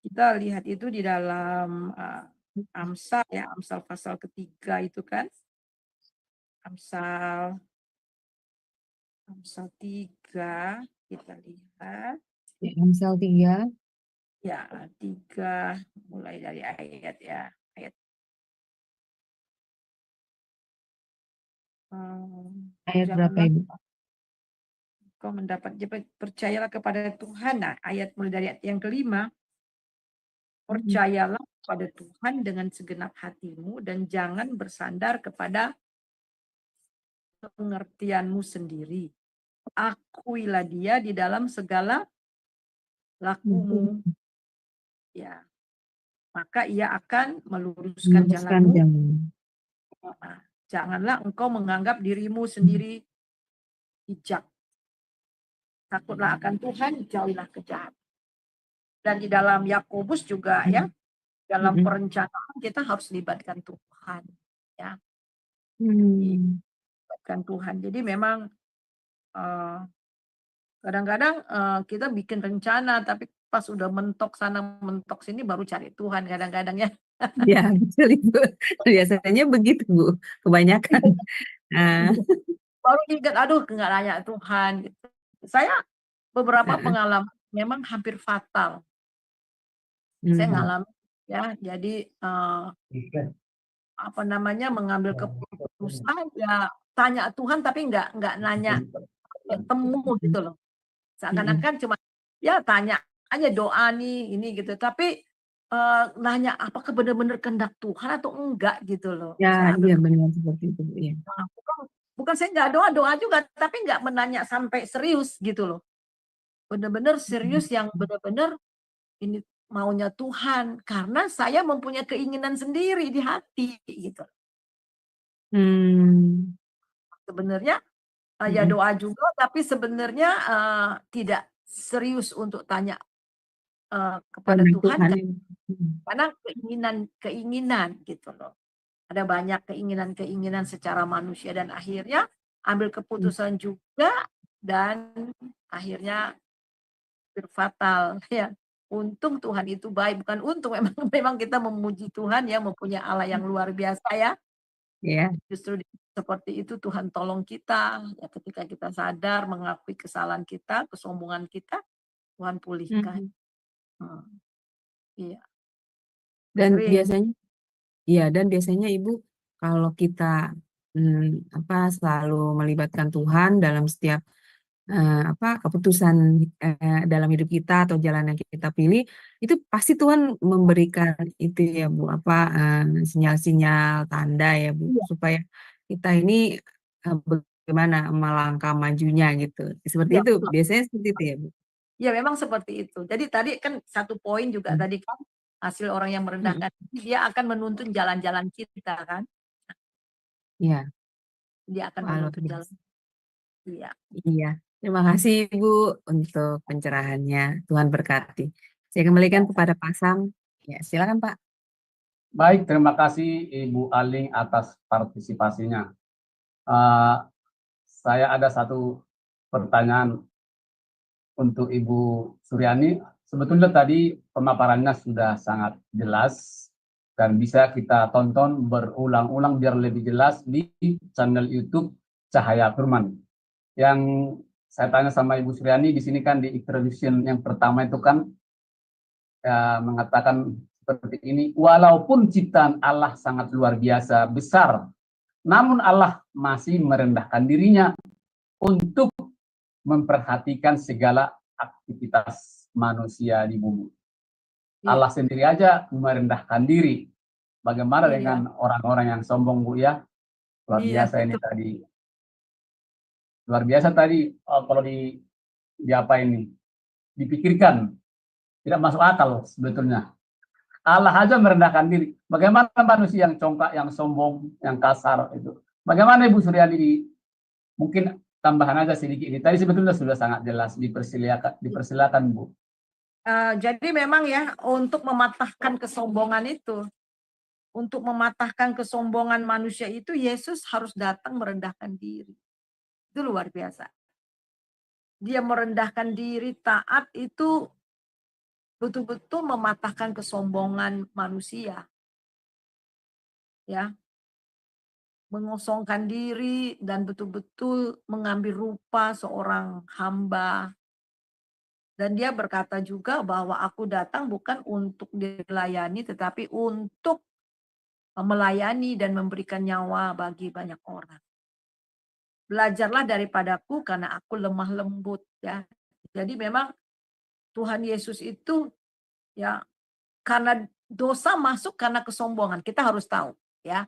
Kita lihat itu di dalam Amsal ya, Amsal pasal ketiga itu kan. Amsal 3 kita lihat. Amsal 3. Ya, 3 mulai dari ayat Ayat berapa Janganlah Ibu? kau mendapat, percayalah kepada Tuhan. Nah, ayat mulai dari ayat yang kelima, percayalah kepada Tuhan dengan segenap hatimu dan jangan bersandar kepada pengertianmu sendiri. Akuilah dia di dalam segala lakumu, ya. Maka ia akan meluruskan Meluruskan jalanmu. jalan. Janganlah engkau menganggap dirimu sendiri bijak. Takutlah akan Tuhan, jauhilah kejahatan. Dan di dalam Yakobus juga ya, dalam perencanaan kita harus libatkan Tuhan, ya. Libatkan Tuhan. Jadi memang kadang-kadang kita bikin rencana, tapi pas udah mentok sana mentok sini baru cari Tuhan kadang-kadang ya. Ya, betul Ibu. Biasanya begitu Bu, kebanyakan. Nah, Baru ingat, aduh nggak nanya Tuhan. Gitu. Saya beberapa pengalaman memang hampir fatal. Saya ngalamin ya, jadi apa namanya, mengambil keputusan ya tanya Tuhan tapi nggak nanya temu gitu loh. Seakan-akan cuma ya tanya aja doa nih ini gitu, tapi nanya apakah benar-benar kehendak Tuhan atau enggak gitu loh. ya, Saya ambil iya benar seperti itu Bu. Ya. bukan saya nggak doa juga, tapi nggak menanya sampai serius gitu loh. Benar-benar serius yang benar-benar ini maunya Tuhan, karena saya mempunyai keinginan sendiri di hati gitu. Sebenarnya ya doa juga, tapi sebenarnya tidak serius untuk tanya kepada Kehendak Tuhan, Tuhan. karena keinginan gitu loh. Ada banyak keinginan secara manusia dan akhirnya ambil keputusan juga dan akhirnya fatal ya. Untung Tuhan itu baik, bukan untung, memang kita memuji Tuhan ya, mempunyai Allah yang luar biasa ya. Ya. Justru seperti itu Tuhan tolong kita ya, ketika kita sadar mengakui kesalahan kita, kesombongan kita, Tuhan pulihkan. Iya. Dan Sering. biasanya, iya, dan biasanya Ibu kalau kita selalu melibatkan Tuhan dalam setiap keputusan dalam hidup kita atau jalan yang kita pilih, itu pasti Tuhan memberikan itu ya Bu, sinyal-sinyal, tanda ya Bu, supaya kita ini bagaimana melangkah majunya gitu. Seperti Ya, itu, biasanya seperti itu ya Bu. ya memang seperti itu. Jadi tadi kan satu poin juga tadi kan, hasil orang yang merendahkan diri, dia akan menuntun jalan-jalan kita kan. Iya. Dia akan menuntun jalan. Iya. Iya. Terima kasih Ibu untuk pencerahannya. Tuhan berkati. Saya kembalikan kepada Pak Sam. Ya, silakan Pak. Baik, terima kasih Ibu Aling atas partisipasinya. Saya ada satu pertanyaan untuk Ibu Suryani. Sebetulnya tadi pemaparannya sudah sangat jelas dan bisa kita tonton berulang-ulang biar lebih jelas di channel YouTube Cahaya Firman. Yang saya tanya sama Ibu Suryani di sini kan di introduction yang pertama itu kan mengatakan seperti ini, walaupun ciptaan Allah sangat luar biasa besar, namun Allah masih merendahkan dirinya untuk memperhatikan segala aktivitas manusia di bumi. Allah sendiri aja merendahkan diri. Bagaimana dengan orang-orang yang sombong Bu ya? Luar biasa ini tadi. Luar biasa tadi kalau di apa ini dipikirkan tidak masuk akal sebetulnya. Allah aja merendahkan diri. Bagaimana manusia yang congkak, yang sombong, yang kasar itu? Bagaimana Ibu Suryani? Mungkin tambahan aja sedikit ini. Tadi sebetulnya sudah sangat jelas, dipersilakan Bu. Jadi memang ya, untuk mematahkan kesombongan itu, untuk mematahkan kesombongan manusia itu, Yesus harus datang merendahkan diri. Itu luar biasa. Dia merendahkan diri, taat, itu betul-betul mematahkan kesombongan manusia. Ya. Mengosongkan diri dan betul-betul mengambil rupa seorang hamba. Dan dia berkata juga bahwa aku datang bukan untuk dilayani, tetapi untuk melayani dan memberikan nyawa bagi banyak orang. Belajarlah daripadaku karena aku lemah lembut ya. Jadi memang Tuhan Yesus itu ya, karena dosa masuk karena kesombongan. Kita harus tahu ya.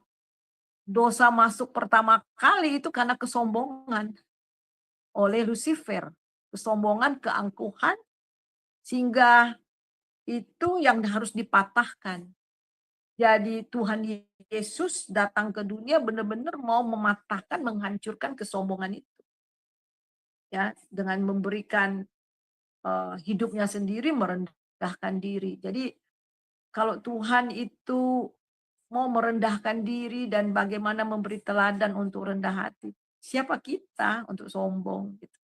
Dosa masuk pertama kali itu karena kesombongan oleh Lucifer. Kesombongan, keangkuhan, sehingga itu yang harus dipatahkan. Jadi Tuhan Yesus datang ke dunia benar-benar mau mematahkan, menghancurkan kesombongan itu. Ya, dengan memberikan hidupnya sendiri, merendahkan diri. Jadi kalau Tuhan itu mau merendahkan diri dan bagaimana memberi teladan untuk rendah hati, siapa kita untuk sombong gitu.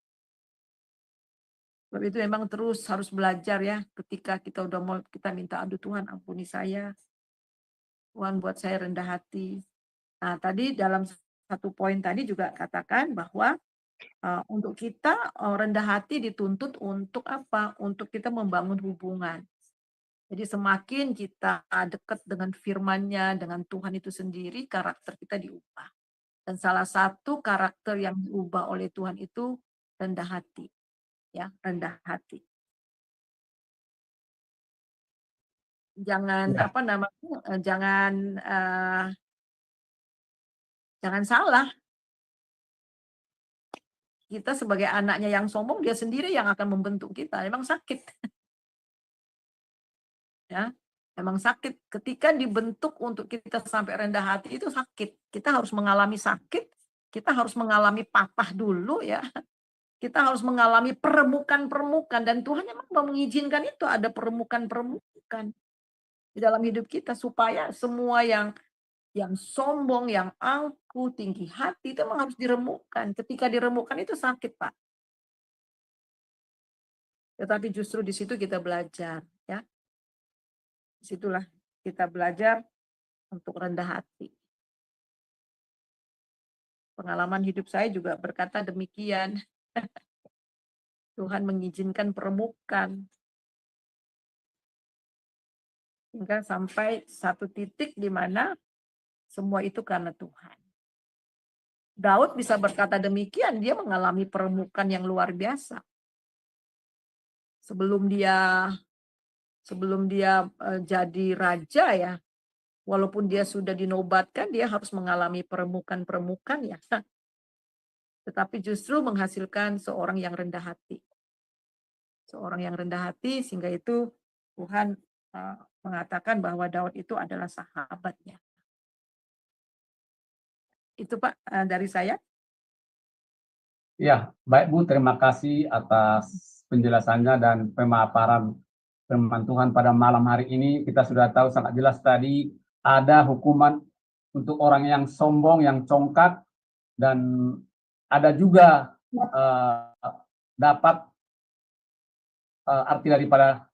Sebab itu memang terus harus belajar ya, ketika kita udah mau kita minta, aduh Tuhan ampuni saya, Tuhan buat saya rendah hati. Nah tadi dalam satu poin tadi juga katakan bahwa untuk kita rendah hati dituntut untuk apa? Untuk kita membangun hubungan. Jadi semakin kita dekat dengan firman-Nya, dengan Tuhan itu sendiri, karakter kita diubah. Dan salah satu karakter yang diubah oleh Tuhan itu rendah hati. Ya, rendah hati. Jangan Ya. apa namanya? Jangan salah. Kita sebagai anaknya yang sombong, dia sendiri yang akan membentuk kita. Memang sakit. Ya, memang sakit. Ketika dibentuk untuk kita sampai rendah hati itu sakit. Kita harus mengalami sakit, kita harus mengalami patah dulu ya. Kita harus mengalami peremukan-peremukan, dan Tuhan memang mengizinkan itu ada peremukan-peremukan di dalam hidup kita supaya semua yang sombong, yang angkuh, tinggi hati itu memang harus diremukkan. Ketika diremukkan itu sakit, Pak. Tetapi justru di situ kita belajar ya. Disitulah kita belajar untuk rendah hati. Pengalaman hidup saya juga berkata demikian. Tuhan mengizinkan peremukan. Hingga sampai satu titik di mana semua itu karena Tuhan. Daud bisa berkata demikian, dia mengalami peremukan yang luar biasa. Sebelum dia jadi raja ya, walaupun dia sudah dinobatkan, dia harus mengalami peremukan-peremukan ya. Tetapi justru menghasilkan seorang yang rendah hati. Seorang yang rendah hati, sehingga itu Tuhan mengatakan bahwa Daud itu adalah sahabatnya. Itu Pak dari saya. Ya, baik Bu, terima kasih atas penjelasannya dan pemaparan firman Tuhan pada malam hari ini. Kita sudah tahu sangat jelas tadi ada hukuman untuk orang yang sombong, yang congkak, dan ada juga dapat arti daripada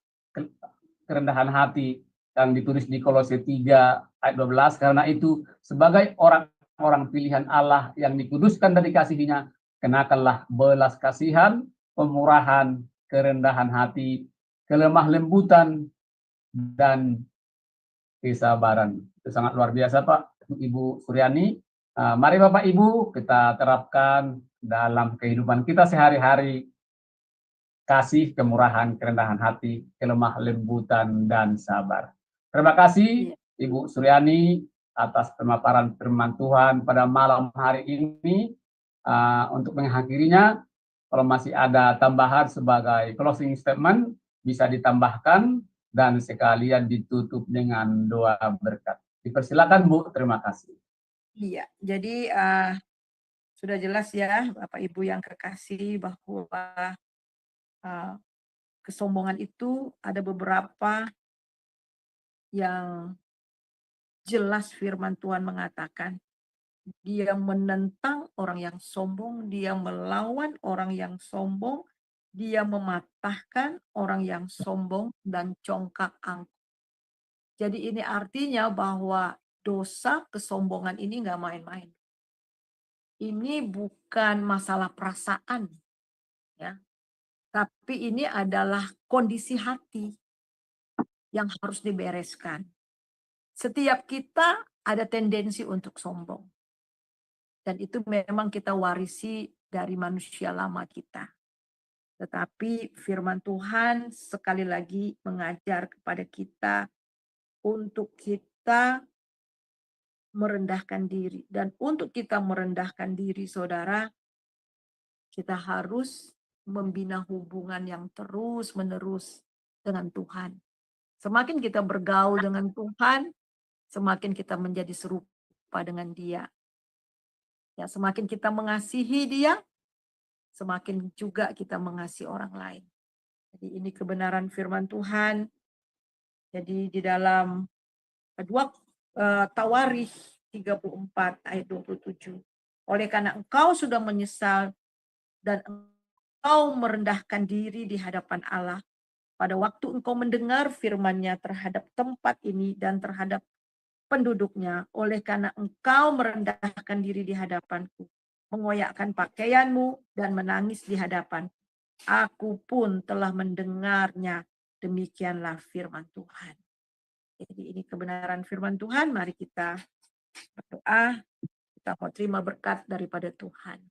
kerendahan hati yang ditulis di Kolose 3 ayat 12. Karena itu sebagai orang-orang pilihan Allah yang dikuduskan dan dikasihinya, kenakanlah belas kasihan, pemurahan, kerendahan hati, kelemah lembutan, dan kesabaran. Itu sangat luar biasa Pak, Ibu Suryani. Mari Bapak Ibu kita terapkan dalam kehidupan kita sehari-hari. Kasih, kemurahan, kerendahan hati, kelemah lembutan, dan sabar. Terima kasih Ibu Suryani atas pemaparan firman Tuhan pada malam hari ini. Untuk mengakhirinya, kalau masih ada tambahan sebagai closing statement, bisa ditambahkan dan sekalian ditutup dengan doa berkat. Dipersilakan Bu, terima kasih. Iya, jadi sudah jelas ya Bapak Ibu yang kekasih bahwa kesombongan itu ada beberapa yang jelas firman Tuhan mengatakan. Dia menentang orang yang sombong, dia melawan orang yang sombong, dia mematahkan orang yang sombong dan congkak angkuh. Jadi ini artinya bahwa dosa kesombongan ini nggak main-main. Ini bukan masalah perasaan, ya, tapi ini adalah kondisi hati yang harus dibereskan. Setiap kita ada tendensi untuk sombong. Dan itu memang kita warisi dari manusia lama kita. Tetapi firman Tuhan sekali lagi mengajar kepada kita untuk kita merendahkan diri. Dan untuk kita merendahkan diri, saudara, kita harus membina hubungan yang terus-menerus dengan Tuhan. Semakin kita bergaul dengan Tuhan, semakin kita menjadi serupa dengan Dia. Ya, semakin kita mengasihi Dia, semakin juga kita mengasihi orang lain. Jadi ini kebenaran firman Tuhan. Jadi di dalam 2 Tawarikh 34 ayat 27. Oleh karena engkau sudah menyesal dan engkau merendahkan diri di hadapan Allah, pada waktu engkau mendengar firman-Nya terhadap tempat ini dan terhadap penduduknya, oleh karena engkau merendahkan diri di hadapanku, mengoyakkan pakaianmu dan menangis di hadapan, aku pun telah mendengarnya. Demikianlah firman Tuhan. Jadi ini kebenaran firman Tuhan. Mari kita berdoa. Kita mau terima berkat daripada Tuhan.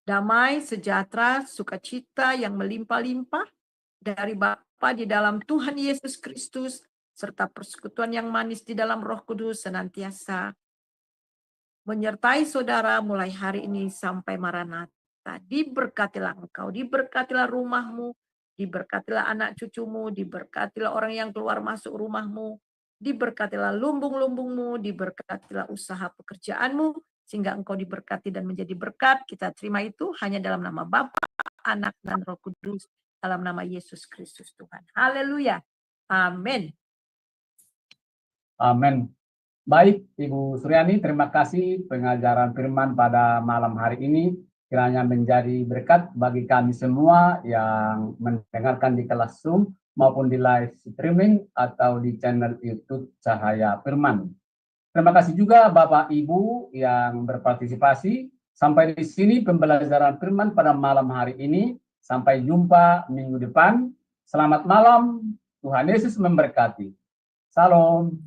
Damai, sejahtera, sukacita yang melimpah-limpah dari Bapa di dalam Tuhan Yesus Kristus, serta persekutuan yang manis di dalam Roh Kudus senantiasa menyertai saudara mulai hari ini sampai Maranatha. Diberkatilah engkau, diberkatilah rumahmu, diberkatilah anak cucumu, diberkatilah orang yang keluar masuk rumahmu, diberkatilah lumbung-lumbungmu, diberkatilah usaha pekerjaanmu, sehingga engkau diberkati dan menjadi berkat. Kita terima itu hanya dalam nama Bapa, Anak, dan Roh Kudus, dalam nama Yesus Kristus Tuhan. Haleluya. Amin. Amin. Baik, Ibu Suryani, terima kasih pengajaran firman pada malam hari ini. Kiranya menjadi berkat bagi kami semua yang mendengarkan di kelas Zoom maupun di live streaming atau di channel YouTube Cahaya Firman. Terima kasih juga Bapak Ibu yang berpartisipasi. Sampai di sini pembelajaran firman pada malam hari ini. Sampai jumpa minggu depan. Selamat malam. Tuhan Yesus memberkati. Salam.